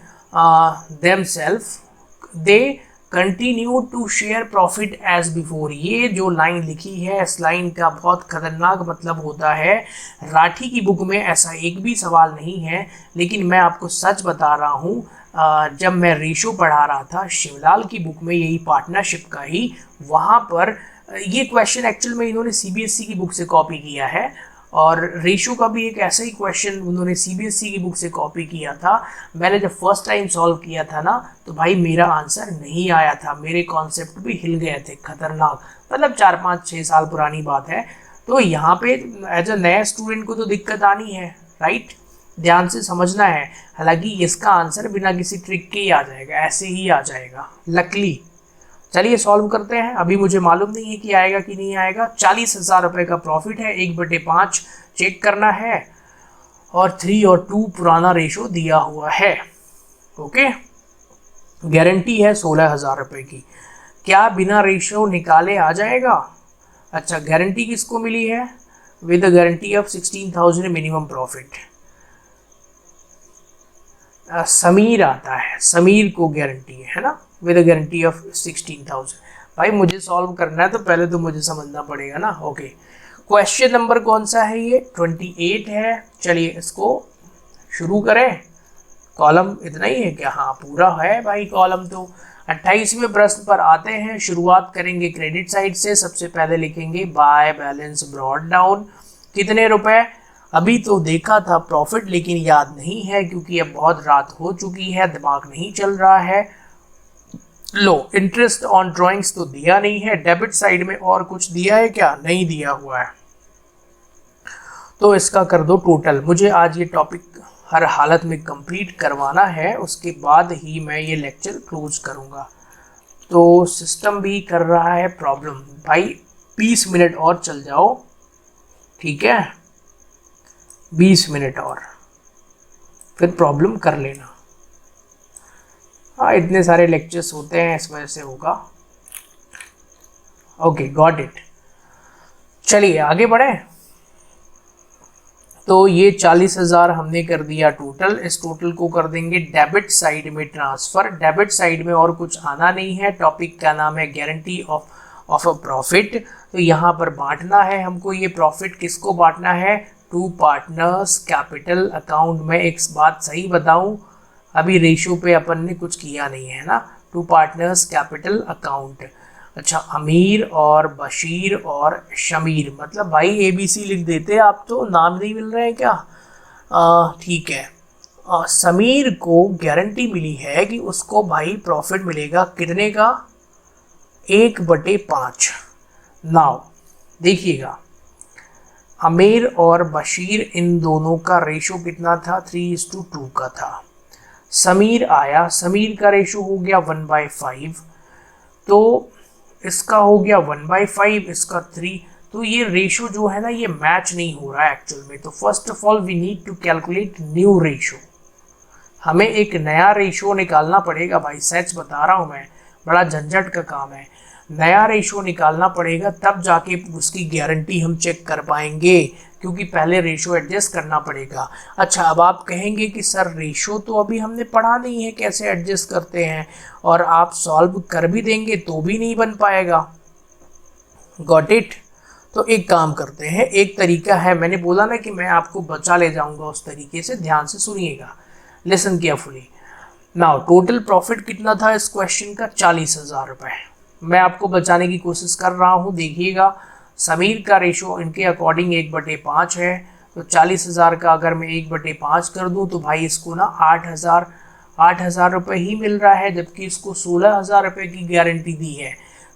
themselves they continue to share profit as before. ये जो लाइन लिखी है, इस लाइन का बहुत खतरनाक मतलब होता है। राठी की बुक में ऐसा एक भी सवाल नहीं है, लेकिन मैं आपको सच बता रहा हूँ, जब मैं रेशो पढ़ा रहा था शिवलाल की बुक में, यही पार्टनरशिप का ही, वहाँ पर ये क्वेश्चन एक्चुअल में इन्होंने सीबीएसई की बुक से कॉपी किया है, और रेशो का भी एक ऐसा ही क्वेश्चन उन्होंने सीबीएसई की बुक से कॉपी किया था। मैंने जब फर्स्ट टाइम सॉल्व किया था ना, तो भाई मेरा आंसर नहीं आया था, मेरे कॉन्सेप्ट भी हिल गए थे, खतरनाक, मतलब 4-5-6 साल पुरानी बात है। तो यहाँ पे एज अ नया स्टूडेंट को तो दिक्कत आनी है, राइट, ध्यान से समझना है। हालांकि इसका आंसर बिना किसी ट्रिक के ही आ जाएगा, ऐसे ही आ जाएगा लकली। चलिए सॉल्व करते हैं, अभी मुझे मालूम नहीं है कि आएगा कि नहीं आएगा। 40,000 रुपये का प्रॉफिट है, 1/5 चेक करना है, और 3 और 2 पुराना रेशो दिया हुआ है। ओके, गारंटी है 16,000 रुपये की। क्या बिना रेशो निकाले आ जाएगा? अच्छा, गारंटी किसको मिली है? With the guarantee of 16,000 minimum profit. Sameer आता है, समीर को गारंटी है ना, विद अ गारंटी ऑफ 16,000। भाई मुझे सॉल्व करना है तो पहले तो मुझे समझना पड़ेगा ना। ओके, क्वेश्चन नंबर कौन सा है? ये 28 है। चलिए इसको शुरू करें। कॉलम इतना ही है क्या? हाँ पूरा है भाई कॉलम तो। 28वें प्रश्न पर आते हैं। शुरुआत करेंगे क्रेडिट साइड से। सबसे पहले लिखेंगे बाय बैलेंस ब्रॉड डाउन। कितने रुपए? अभी तो देखा था प्रॉफिट, लेकिन याद नहीं है क्योंकि अब बहुत रात हो चुकी है, दिमाग नहीं चल रहा है। लो, इंटरेस्ट ऑन ड्राइंग्स तो दिया नहीं है। डेबिट साइड में और कुछ दिया है क्या? नहीं दिया हुआ है, तो इसका कर दो टोटल। मुझे आज ये टॉपिक हर हालत में कंप्लीट करवाना है, उसके बाद ही मैं ये लेक्चर क्लोज करूँगा। तो सिस्टम भी कर रहा है प्रॉब्लम। भाई 20 मिनट और चल जाओ, ठीक है, 20 मिनट और, फिर प्रॉब्लम कर लेना। हाँ इतने सारे लेक्चर्स होते हैं, इस वजह से होगा। Okay, got it. चलिए आगे बढ़े। तो ये 40,000 हमने कर दिया टोटल। इस टोटल को कर देंगे डेबिट साइड में ट्रांसफर। डेबिट साइड में और कुछ आना नहीं है। टॉपिक का नाम है गारंटी ऑफ अ प्रॉफिट। तो यहाँ पर बांटना है हमको। ये प्रॉफिट किसको बांटना है? 2 पार्टनर्स कैपिटल अकाउंट में। एक बात सही बताऊं, अभी रेशियो पे अपन ने कुछ किया नहीं है ना, टू पार्टनर्स कैपिटल अकाउंट। अच्छा, अमीर और बशीर और शमीर, मतलब भाई ABC लिख देते, आप तो नाम नहीं मिल रहे हैं क्या? ठीक है। समीर को गारंटी मिली है कि उसको भाई प्रॉफिट मिलेगा कितने का? 1/5। नाउ देखिएगा, अमीर और बशीर इन दोनों का रेशो कितना था? 3:2 का था। समीर आया, समीर का रेशो हो गया 1/5, तो इसका हो गया 1/5, इसका 3। तो ये रेशो जो है ना, ये मैच नहीं हो रहा है एक्चुअल में। तो first of all we need to calculate new ratio. हमें एक नया रेशो निकालना पड़ेगा भाई, सच बता रहा हूँ मैं, बड़ा झंझट का काम है। नया रेशो निकालना पड़ेगा, तब जाके उसकी गारंटी हम चेक कर पाएंगे, क्योंकि पहले रेशो एडजस्ट करना पड़ेगा। अच्छा, अब आप कहेंगे कि सर रेशो तो अभी हमने पढ़ा नहीं है कैसे एडजस्ट करते हैं, और आप सॉल्व कर भी देंगे तो भी नहीं बन पाएगा। Got it? तो एक काम करते हैं, एक तरीका है, मैंने बोला ना कि मैं आपको बचा ले जाऊंगा उस तरीके से, ध्यान से सुनिएगा, listen carefully. Now total profit कितना था इस क्वेश्चन का? 40,000 रुपये। मैं आपको बचाने की कोशिश कर रहा हूँ। देखिएगा, समीर का रेशो इनके अकॉर्डिंग 1/5 है, तो 40,000 का अगर मैं 1/5 कर दूँ तो भाई इसको ना 8,000 रुपये ही मिल रहा है, जबकि इसको 16,000 रुपये की गारंटी दी है।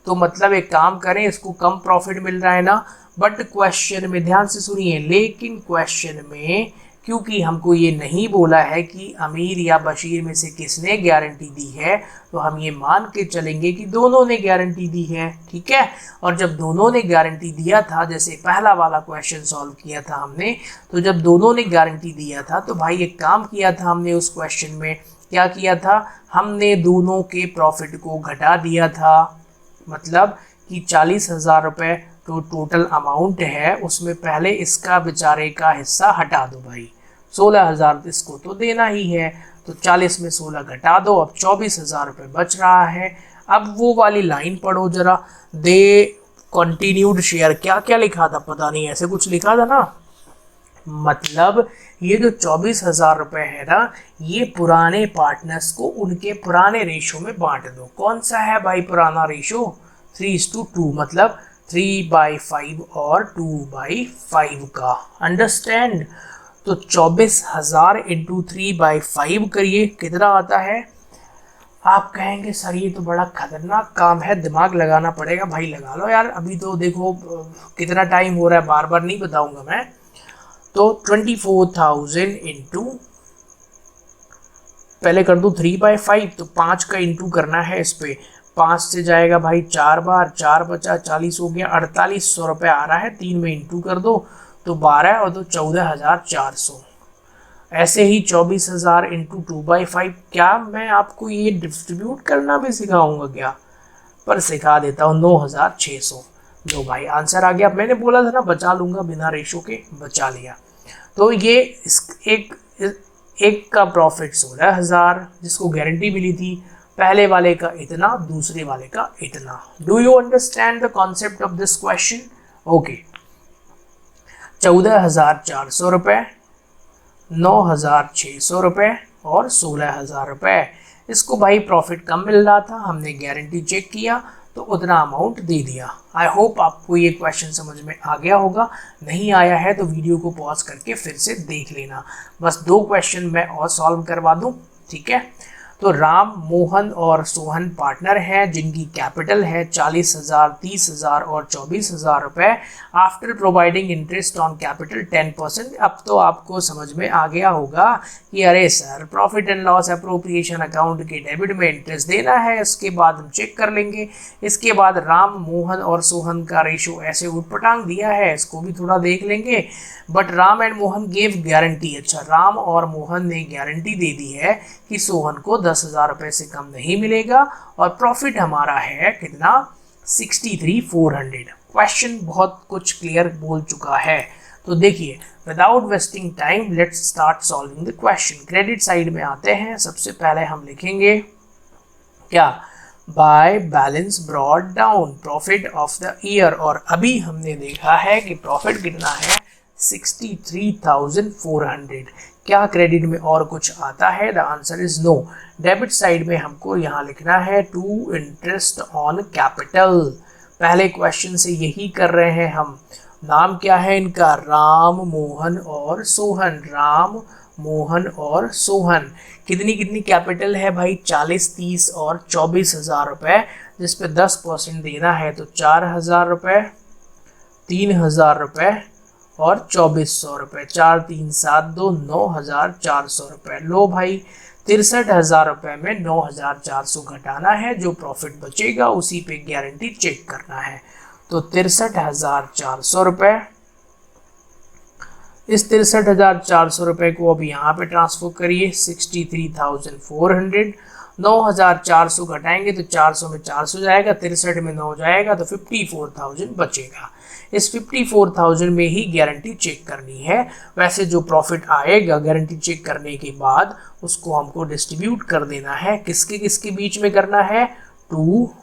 तो मतलब एक काम करें, इसको कम प्रॉफिट मिल रहा है ना, बट क्वेश्चन में ध्यान से सुनिए, लेकिन क्वेश्चन में क्योंकि हमको ये नहीं बोला है कि अमीर या बशीर में से किसने गारंटी दी है, तो हम ये मान के चलेंगे कि दोनों ने गारंटी दी है। ठीक है, और जब दोनों ने गारंटी दिया था, जैसे पहला वाला क्वेश्चन सॉल्व किया था हमने, तो जब दोनों ने गारंटी दिया था तो भाई एक काम किया था हमने उस क्वेश्चन में, क्या किया था, हमने दोनों के प्रॉफिट को घटा दिया था। मतलब कि 40,000 रुपये तो टोटल अमाउंट है, उसमें पहले इसका बेचारे का हिस्सा हटा दो भाई, 16,000 इसको तो देना ही है, तो 40 में 16 घटा दो, अब 24,000 रुपये बच रहा है। अब वो वाली लाइन पढ़ो जरा, दे कंटिन्यूड शेयर, क्या क्या लिखा था पता नहीं, ऐसे कुछ लिखा था ना। मतलब ये जो 24,000 रुपये है ना, ये पुराने पार्टनर्स को उनके पुराने रेशो में बांट दो। कौन सा है भाई पुराना रेशो? 3:2, मतलब 3/5 और 2/5 का। अंडरस्टैंड? तो 24,000 इंटू 3/5 करिए, कितना आता है? आप कहेंगे सर ये तो बड़ा खतरनाक काम है, दिमाग लगाना पड़ेगा। भाई लगा लो यार, अभी तो देखो कितना टाइम हो रहा है, बार बार नहीं बताऊंगा मैं। तो 24,000 इंटू, पहले कर दूं 3/5, तो 5 का इंटू करना है इस पे, 5 से जाएगा भाई 4 बार, 4 बचा 40 हो गया, 4800 रुपये आ रहा है। 3 में इंटू कर दो तो 12 और 2 14,400। ऐसे ही 24,000 इंटू 2/5। क्या मैं आपको ये डिस्ट्रीब्यूट करना भी सिखाऊंगा क्या? पर सिखा देता हूँ, 9,600। लो भाई आंसर आ गया। मैंने बोला था ना बचा लूंगा, बिना रेशो के बचा लिया। तो ये एक का प्रॉफिट 16,000 जिसको गारंटी मिली थी, पहले वाले का इतना, दूसरे वाले का इतना। Do you understand the concept of this question? Okay, 14,400 रुपये, 9,600 रुपये और 16,000 रुपये। इसको भाई प्रॉफिट कम मिल रहा था, हमने गारंटी चेक किया तो उतना अमाउंट दे दिया। आई होप आपको ये क्वेश्चन समझ में आ गया होगा। नहीं आया है तो वीडियो को पॉज करके फिर से देख लेना। बस 2 क्वेश्चन मैं और सॉल्व करवा दूं, ठीक है। तो राम, मोहन और सोहन पार्टनर हैं जिनकी कैपिटल है 40,000, 30,000 और 24,000 रुपये। After providing interest on capital 10%। अब तो आपको समझ में आ गया होगा कि अरे sir profit and loss appropriation account के डेबिट में इंटरेस्ट देना है, इसके बाद हम चेक कर लेंगे। इसके बाद राम, मोहन और सोहन का रेशो ऐसे उटपटांग दिया है, इसको भी थोड़ा देख लेंगे। But Ram and Mohan gave guarantee. अच्छा, राम और मोहन ने गारंटी दे दी है कि सोहन को 10,000 रुपये से कम नहीं मिलेगा, और प्रॉफिट हमारा है कितना? 63,400। क्वेश्चन बहुत कुछ क्लियर बोल चुका है। तो देखिए, without wasting time let's start solving the question. Credit side में आते हैं। सबसे पहले हम लिखेंगे क्या? By balance brought down, profit of the year. और अभी हमने देखा है कि प्रॉफिट कितना है? 63,400। क्या क्रेडिट में और कुछ आता है? The answer is no. Debit side में हमको यहाँ लिखना है टू इंटरेस्ट ऑन कैपिटल। पहले क्वेश्चन से यही कर रहे हैं हम। नाम क्या है इनका? राम, मोहन और सोहन। राम, मोहन और सोहन। कितनी कितनी कैपिटल है भाई? 40, 30 और 24,000 रुपये, जिस पे 10% देना है तो 4,000 रुपये, 3,000 रुपये और 2,400 रुपये। 4, 3, 7, 2, 9,400 रुपये। लो भाई, 63,000 रुपये में 9,400 घटाना है, जो प्रॉफिट बचेगा उसी पे गारंटी चेक करना है। तो 63,400 रुपये, इस 63,400 रुपये को अब यहाँ पे ट्रांसफर करिए। 63,400, 9,400 घटाएंगे तो 400 में 400 जाएगा, 63 में 9 जाएगा तो 54,000 बचेगा। इस 54,000 में ही गारंटी चेक करनी है। वैसे जो प्रॉफिट आएगा गारंटी चेक करने के बाद उसको हमको डिस्ट्रीब्यूट कर देना है। किसके किसके बीच में करना है? To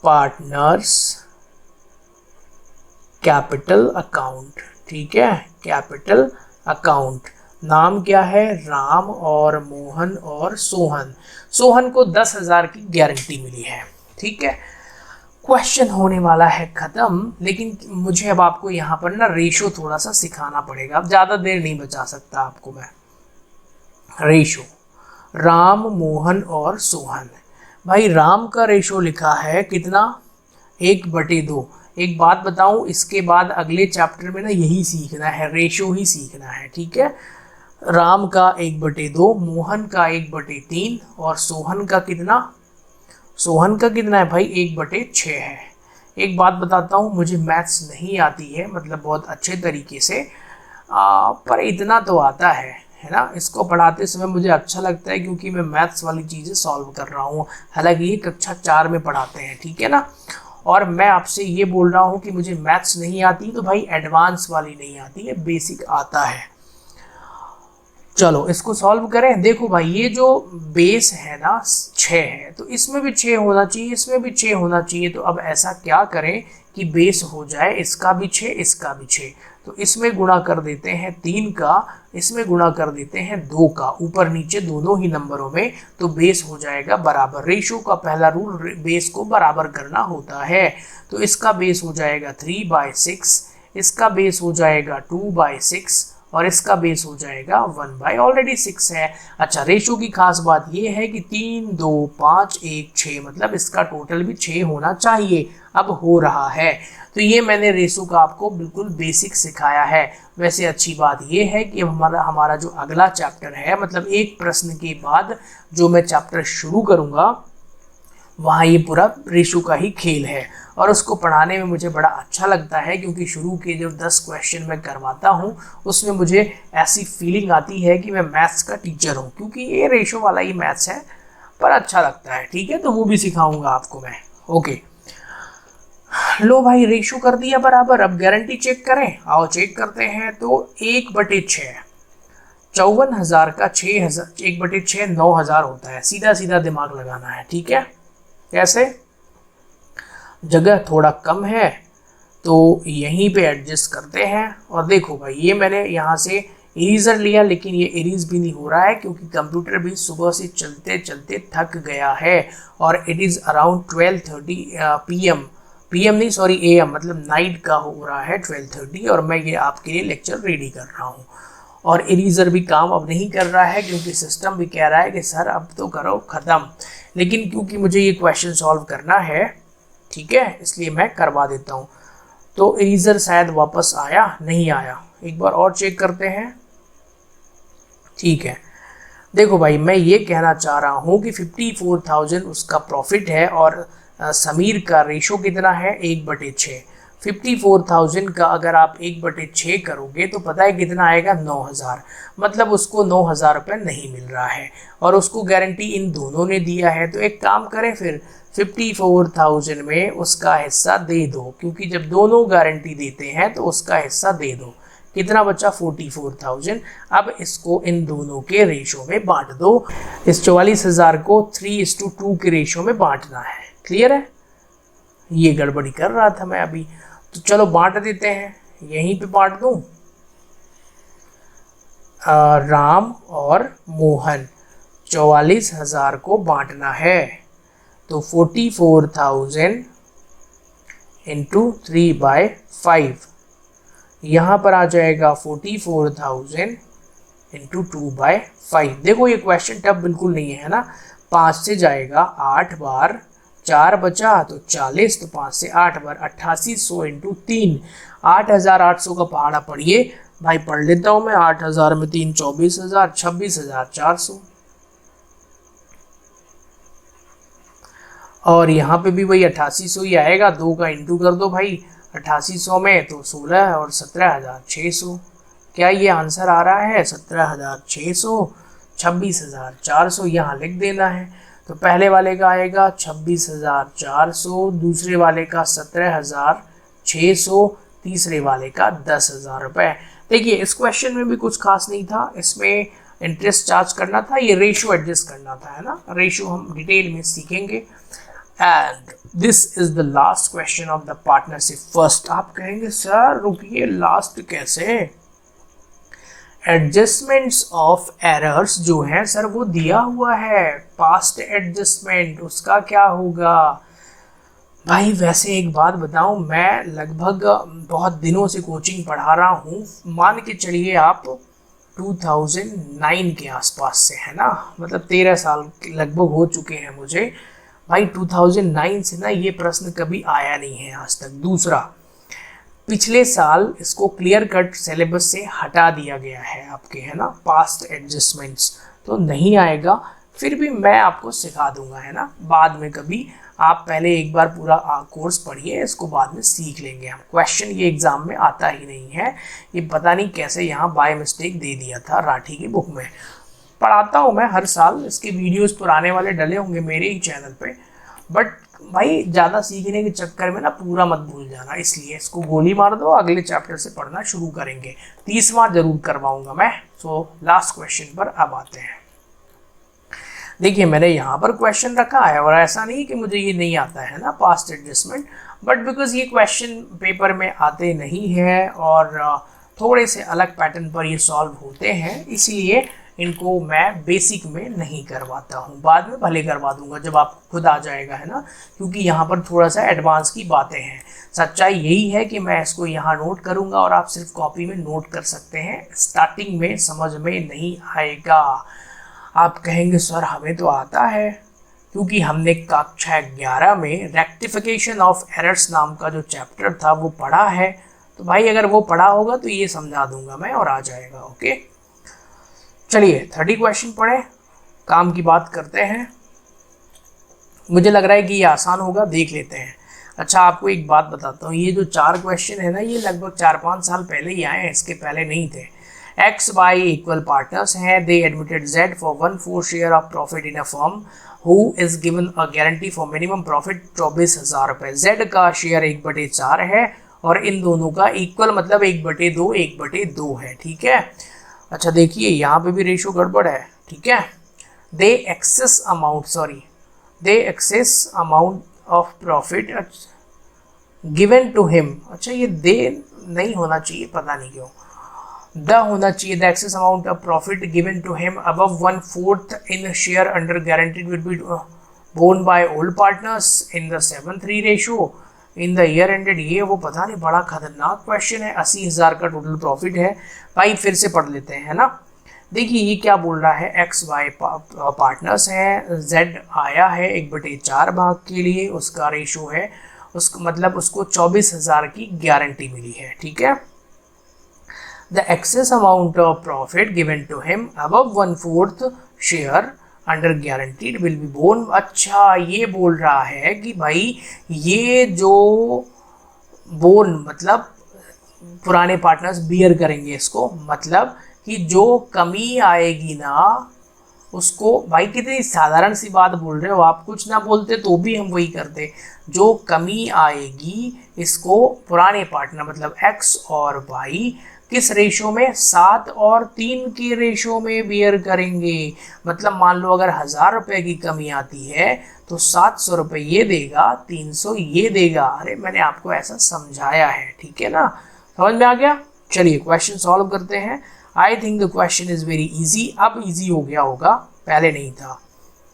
partners capital account. ठीक है, कैपिटल अकाउंट। नाम क्या है? राम और मोहन और सोहन। सोहन को 10,000 की गारंटी मिली है। ठीक है, क्वेश्चन होने वाला है खत्म। लेकिन मुझे अब आपको यहाँ पर ना रेशो थोड़ा सा सिखाना पड़ेगा। अब ज़्यादा देर नहीं बचा सकता आपको मैं। रेशो, राम, मोहन और सोहन। भाई राम का रेशो लिखा है कितना? 1/2। एक बात बताऊं, इसके बाद अगले चैप्टर में ना यही सीखना है, रेशो ही सीखना है। ठीक है, राम का 1/2, मोहन का 1/3 और सोहन का कितना? सोहन का कितना है भाई? 1/6 है। एक बात बताता हूँ, मुझे मैथ्स नहीं आती है, मतलब बहुत अच्छे तरीके से, पर इतना तो आता है ना। इसको पढ़ाते समय मुझे अच्छा लगता है क्योंकि मैं मैथ्स वाली चीज़ें सॉल्व कर रहा हूँ। हालांकि ये कक्षा 4 में पढ़ाते हैं, ठीक है ना। और मैं आपसे ये बोल रहा हूँ कि मुझे मैथ्स नहीं आती तो भाई एडवांस वाली नहीं आती है, बेसिक आता है। चलो इसको सॉल्व करें। देखो भाई, ये जो बेस है ना 6 है, तो इसमें भी 6 होना चाहिए, इसमें भी 6 होना चाहिए। तो अब ऐसा क्या करें कि बेस हो जाए इसका भी 6, इसका भी 6। तो इसमें गुणा कर देते हैं 3 का, इसमें गुणा कर देते हैं 2 का, ऊपर नीचे दोनों ही नंबरों में, तो बेस हो जाएगा बराबर। रेशो का पहला रूल बेस को बराबर करना होता है। तो इसका बेस हो जाएगा 3/6, इसका बेस हो जाएगा 2/6 और इसका बेस हो जाएगा 1/, ऑलरेडी 6 है। अच्छा, रेशो की खास बात ये है कि 3, 2, 5, 1, 6, मतलब इसका टोटल भी 6 होना चाहिए। अब हो रहा है। तो ये मैंने रेशो का आपको बिल्कुल बेसिक सिखाया है। वैसे अच्छी बात ये है कि अब हमारा जो अगला चैप्टर है, मतलब एक प्रश्न के बाद जो मैं चैप्टर शुरू करूँगा, वहाँ ये पूरा रेशो का ही खेल है। और उसको पढ़ाने में मुझे बड़ा अच्छा लगता है क्योंकि शुरू के जो 10 क्वेश्चन मैं करवाता हूँ उसमें मुझे ऐसी फीलिंग आती है कि मैं मैथ्स का टीचर हूँ, क्योंकि ये रेशो वाला ही मैथ्स है, पर अच्छा लगता है। ठीक है, तो वो भी सिखाऊंगा आपको मैं। ओके, लो भाई, रेशो कर दिया बराबर। अब गारंटी चेक करें, आओ चेक करते हैं। तो 1/6, 54,000 का 6,000, 1/6 9,000 होता है। सीधा सीधा दिमाग लगाना है। ठीक है, कैसे? जगह थोड़ा कम है तो यहीं पे एडजस्ट करते हैं। और देखो भाई, ये मैंने यहाँ से इरेजर लिया, लेकिन ये इरेज भी नहीं हो रहा है क्योंकि कंप्यूटर भी सुबह से चलते चलते थक गया है। और इट इज़ अराउंड 12:30 PM नहीं, सॉरी AM, मतलब नाइट का हो रहा है 12:30, और मैं ये आपके लिए लेक्चर रेडी कर रहा हूँ। और इरेजर भी काम अब नहीं कर रहा है क्योंकि सिस्टम भी कह रहा है कि सर अब तो करो ख़त्म। लेकिन क्योंकि मुझे ये क्वेश्चन सॉल्व करना है, ठीक है, इसलिए मैं करवा देता हूँ। तो इरेजर शायद वापस आया, नहीं आया, एक बार और चेक करते हैं। ठीक है, देखो भाई, मैं ये कहना चाह रहा हूँ कि 54,000 उसका प्रॉफिट है और समीर का रेशो कितना है? 1/6। 54,000 का अगर आप 1/6 करोगे तो पता है कितना आएगा? 9,000। मतलब उसको 9,000 रुपये नहीं मिल रहा है और उसको गारंटी इन दोनों ने दिया है। तो एक काम करें फिर, 54,000 में उसका हिस्सा दे दो, क्योंकि जब दोनों गारंटी देते हैं तो उसका हिस्सा दे दो। कितना बचा? 44,000। अब इसको इन दोनों के रेशो में बांट दो। इस 44,000 को 3:2 के रेशो में बांटना है। क्लियर है? ये गड़बड़ी कर रहा था मैं अभी, तो चलो बांट देते हैं। यहीं पे बांट दूं। राम और मोहन 44,000 को बांटना है। तो 44,000 इंटू 3/5, यहाँ पर आ जाएगा 44,000 इंटू 2/5। देखो ये क्वेश्चन टफ बिल्कुल नहीं है ना। 5 से जाएगा 8 बार, 4 बचा तो 40, तो 5 से 8 बार 8800 इंटू 3, 8,800 का पहाड़ा पढ़िए भाई। पढ़ लेता हूँ मैं। 8,000 में 3 24,000, 26,400। और यहाँ पे भी वही 8800 ही आएगा। 2 का इंटू कर दो भाई 8800 में, तो 16 और 17,600। क्या ये आंसर आ रहा है? 17,600, 26,400 यहाँ लिख देना है। तो पहले वाले का आएगा 26,400, दूसरे वाले का 17,600, तीसरे वाले का 10,000 रुपये। देखिए इस क्वेश्चन में भी कुछ खास नहीं था। इसमें इंटरेस्ट चार्ज करना था, ये रेशियो एडजस्ट करना था, है ना। रेशियो हम डिटेल में सीखेंगे। And this is the last question of the partnership first. आप कहेंगे सर रुकिए लास्ट कैसे? एडजस्टमेंट्स ऑफ एरर्स जो है सर वो दिया हुआ है। पास्ट एडजस्टमेंट उसका क्या होगा भाई? वैसे एक बात बताऊं, मैं लगभग बहुत दिनों से कोचिंग पढ़ा रहा हूँ। मान के चलिए आप 2009 के आसपास से, है ना। मतलब 13 साल लगभग हो चुके हैं मुझे भाई। 2009 से ना ये प्रश्न कभी आया नहीं है आज तक। दूसरा, पिछले साल इसको क्लियर कट सिलेबस से हटा दिया गया है आपके, है ना। पास्ट एडजस्टमेंट्स तो नहीं आएगा, फिर भी मैं आपको सिखा दूंगा, है ना, बाद में कभी। आप पहले एक बार पूरा कोर्स पढ़िए, इसको बाद में सीख लेंगे हम। क्वेश्चन ये एग्जाम में आता ही नहीं है, ये पता नहीं कैसे यहाँ बाय मिस्टेक दे दिया था राठी की बुक में। पढ़ाता हूँ मैं हर साल, इसके वीडियोस पुराने वाले डले होंगे मेरे ही चैनल पे। बट भाई ज़्यादा सीखने के चक्कर में ना पूरा मत भूल जाना, इसलिए इसको गोली मार दो, अगले चैप्टर से पढ़ना शुरू करेंगे। 30वां जरूर करवाऊंगा मैं। सो लास्ट क्वेश्चन पर अब आते हैं। देखिए मैंने यहाँ पर क्वेश्चन रखा है, और ऐसा नहीं कि मुझे ये नहीं आता है ना पास्ट एडजस्टमेंट, बट बिकॉज ये क्वेश्चन पेपर में आते नहीं हैं और थोड़े से अलग पैटर्न पर ये सॉल्व होते हैं, इसलिए इनको मैं बेसिक में नहीं करवाता हूँ। बाद में भले करवा दूंगा जब आप खुद आ जाएगा, है ना, क्योंकि यहाँ पर थोड़ा सा एडवांस की बातें हैं। सच्चाई यही है कि मैं इसको यहाँ नोट करूँगा और आप सिर्फ कॉपी में नोट कर सकते हैं। स्टार्टिंग में समझ में नहीं आएगा। आप कहेंगे सर हमें तो आता है, क्योंकि हमने कक्षा 11 में रेक्टिफिकेशन ऑफ एरर्स नाम का जो चैप्टर था वो पढ़ा है। तो भाई अगर वो पढ़ा होगा तो ये समझा दूंगा मैं और आ जाएगा। ओके चलिए 30 क्वेश्चन पढ़े, काम की बात करते हैं। मुझे लग रहा है कि ये आसान होगा, देख लेते हैं। अच्छा आपको एक बात बताता हूँ, ये जो 4 क्वेश्चन है ना, ये लगभग 4-5 साल पहले ही आए हैं, इसके पहले नहीं थे। X, Y इक्वल पार्टनर्स हैं। They admitted Z for 1/4 share of profit in a firm who is given a guarantee for minimum profit 24,000 रुपये। Z का शेयर 1/4 है और इन दोनों का इक्वल मतलब 1/2 1/2 है। ठीक है। अच्छा देखिए यहाँ पे भी रेशियो गड़बड़ है। ठीक है। They excess amount of profit given to him. अच्छा ये दे नहीं होना चाहिए, पता नहीं क्यों द होना चाहिए। The excess amount of profit given to him above 1/4 in share under guaranteed will be borne by old partners in the 7:3 ratio in the year ended. ये वो पता नहीं, बड़ा खतरनाक क्वेश्चन है। 80,000 का टोटल प्रॉफिट है भाई। फिर से पढ़ लेते हैं, है ना। देखिए ये क्या बोल रहा है, XY पार्टनर्स हैं, Z आया है 1/4 भाग के लिए, उसका रेशो है, उसका मतलब उसको 24,000 की गारंटी मिली है। ठीक है। The excess amount of profit given to him above 1/4 share under guaranteed will be borne। अच्छा ये बोल रहा है कि भाई ये जो बोन मतलब पुराने पार्टनर्स बियर करेंगे इसको, मतलब कि जो कमी आएगी ना उसको, भाई कितनी साधारण सी बात बोल रहे हो आप, कुछ ना बोलते तो भी हम वही करते। जो कमी आएगी इसको पुराने पार्टनर मतलब X और Y किस रेशो में, 7 और 3 के रेशो में बियर करेंगे। मतलब मान लो अगर 1,000 रुपये की कमी आती है तो 700 रुपये ये देगा, 300 ये देगा। अरे मैंने आपको ऐसा समझाया है, ठीक है ना, समझ में आ गया। चलिए क्वेश्चन सॉल्व करते हैं। I think the question is very easy. अब इजी हो गया होगा, पहले नहीं था,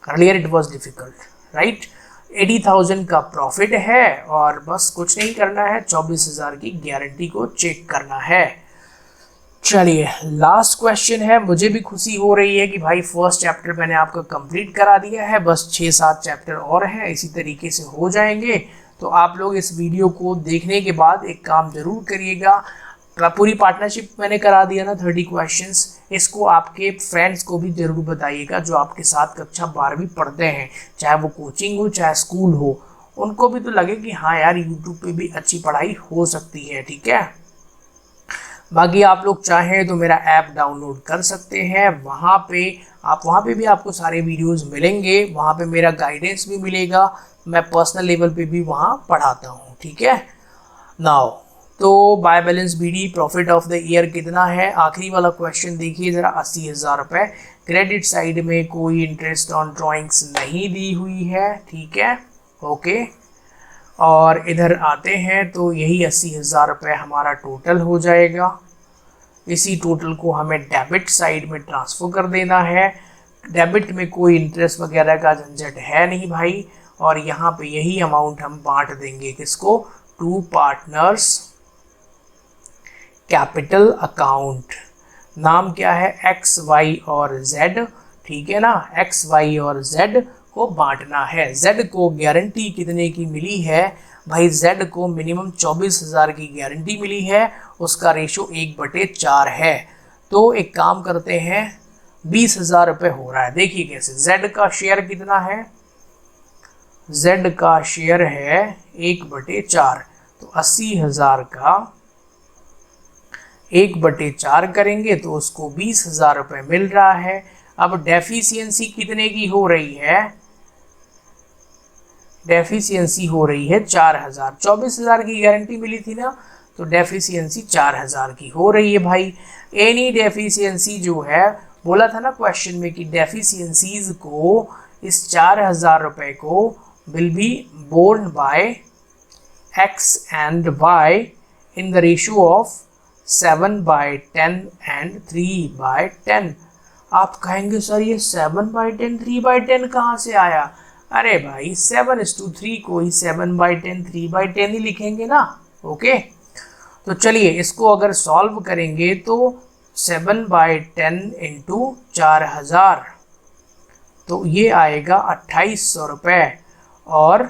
earlier it was difficult, right. 80,000 का प्रॉफिट है और बस कुछ नहीं करना है, 24,000 की गारंटी को चेक करना है। चलिए लास्ट क्वेश्चन है। मुझे भी खुशी हो रही है कि भाई फर्स्ट चैप्टर मैंने आपका कंप्लीट करा दिया है, बस 6-7 चैप्टर और हैं, इसी तरीके से हो जाएंगे। तो आप लोग इस वीडियो को देखने के बाद एक काम जरूर करिएगा, पूरी पार्टनरशिप मैंने करा दिया ना 30 क्वेश्चंस, इसको आपके फ्रेंड्स को भी जरूर बताइएगा जो आपके साथ कक्षा 12वीं पढ़ते हैं, चाहे वो कोचिंग हो चाहे स्कूल हो, उनको भी तो लगे कि हाँ यार यूट्यूब पे भी अच्छी पढ़ाई हो सकती है, ठीक है। बाकी आप लोग चाहें तो मेरा ऐप डाउनलोड कर सकते हैं, वहाँ पे भी आपको सारे वीडियोस मिलेंगे, वहाँ पे मेरा गाइडेंस भी मिलेगा, मैं पर्सनल लेवल पे भी वहाँ पढ़ाता हूँ, ठीक है। नाउ तो by balance BD profit of the year कितना है, आखिरी वाला क्वेश्चन देखिए ज़रा, 80,000 रुपये। क्रेडिट साइड में कोई इंटरेस्ट ऑन ड्राइंग्स नहीं दी हुई है, ठीक है, ओके। और इधर आते हैं तो यही 80,000 रुपये हमारा टोटल हो जाएगा। इसी टोटल को हमें डेबिट साइड में ट्रांसफ़र कर देना है। डेबिट में कोई इंटरेस्ट वगैरह का झंझट है नहीं भाई, और यहाँ पे यही अमाउंट हम बांट देंगे किसको, टू पार्टनर्स कैपिटल अकाउंट। नाम क्या है, एक्स वाई और जेड, ठीक है ना, एक्स वाई और जेड को बांटना है। जेड को गारंटी कितने की मिली है भाई, जेड को मिनिमम 24,000 की गारंटी मिली है, उसका रेशो 1/4 है। तो एक काम करते हैं, 20,000 रुपये हो रहा है, देखिए कैसे। जेड का शेयर कितना है, जेड का शेयर है 1/4, तो 80,000 का 1/4 करेंगे तो उसको 20,000 रुपये मिल रहा है। अब डेफिशिएंसी कितने की हो रही है, डेफिशिएंसी हो रही है 4,000। 24,000 की गारंटी मिली थी ना, तो डेफिशिएंसी 4,000 की हो रही है भाई। एनी डेफिशिएंसी जो है, बोला था ना क्वेश्चन में कि डेफिशिएंसीज को, इस 4,000 रुपये को will be borne by X and Y in the ratio of 7/10 and 3/10। आप कहेंगे सर ये 7/10 3/10 कहाँ से आया, अरे भाई 7:3 को ही 7/10 3/10 ही लिखेंगे ना, ओके। तो चलिए इसको अगर सॉल्व करेंगे तो 7/10 इंटू 4,000, तो ये आएगा 2,800 रुपये। और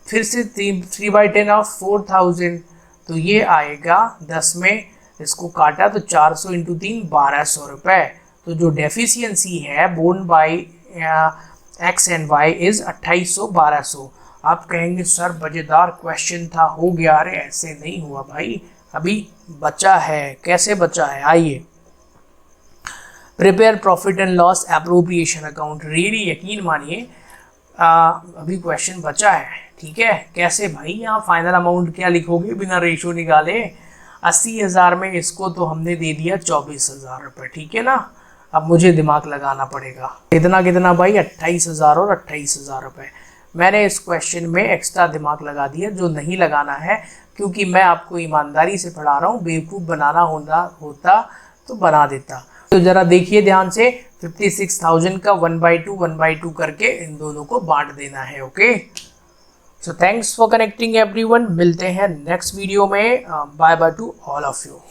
फिर से 3/10 ऑफ 4,000, तो ये आएगा 10 में इसको काटा तो 400 इंटू 3 1,200 रुपये। तो जो डेफिशिएंसी है borne by X and Y is 2,800 1,200। आप कहेंगे सर मज़ेदार क्वेश्चन था, हो गया, अरे ऐसे नहीं हुआ भाई, अभी बचा है। कैसे बचा है, आइए। Prepare profit and loss appropriation account, really यकीन मानिए अभी क्वेश्चन बचा है, ठीक है। कैसे भाई, यहाँ फाइनल अमाउंट क्या लिखोगे बिना रेशो निकाले, 80,000 में इसको तो हमने दे दिया 24,000 रुपये, ठीक है ना। अब मुझे दिमाग लगाना पड़ेगा, कितना कितना भाई, 28,000 और 28,000 रुपये। मैंने इस क्वेश्चन में एक्स्ट्रा दिमाग लगा दिया, जो नहीं लगाना है, क्योंकि मैं आपको ईमानदारी से पढ़ा रहा हूँ, बेवकूफ़ बनाना होता तो बना देता। तो ज़रा देखिए ध्यान से, 56,000 का 1/2 करके इन दोनों को बांट देना है, okay. So thanks for connecting everyone, मिलते हैं नेक्स्ट वीडियो में, bye bye to all of you.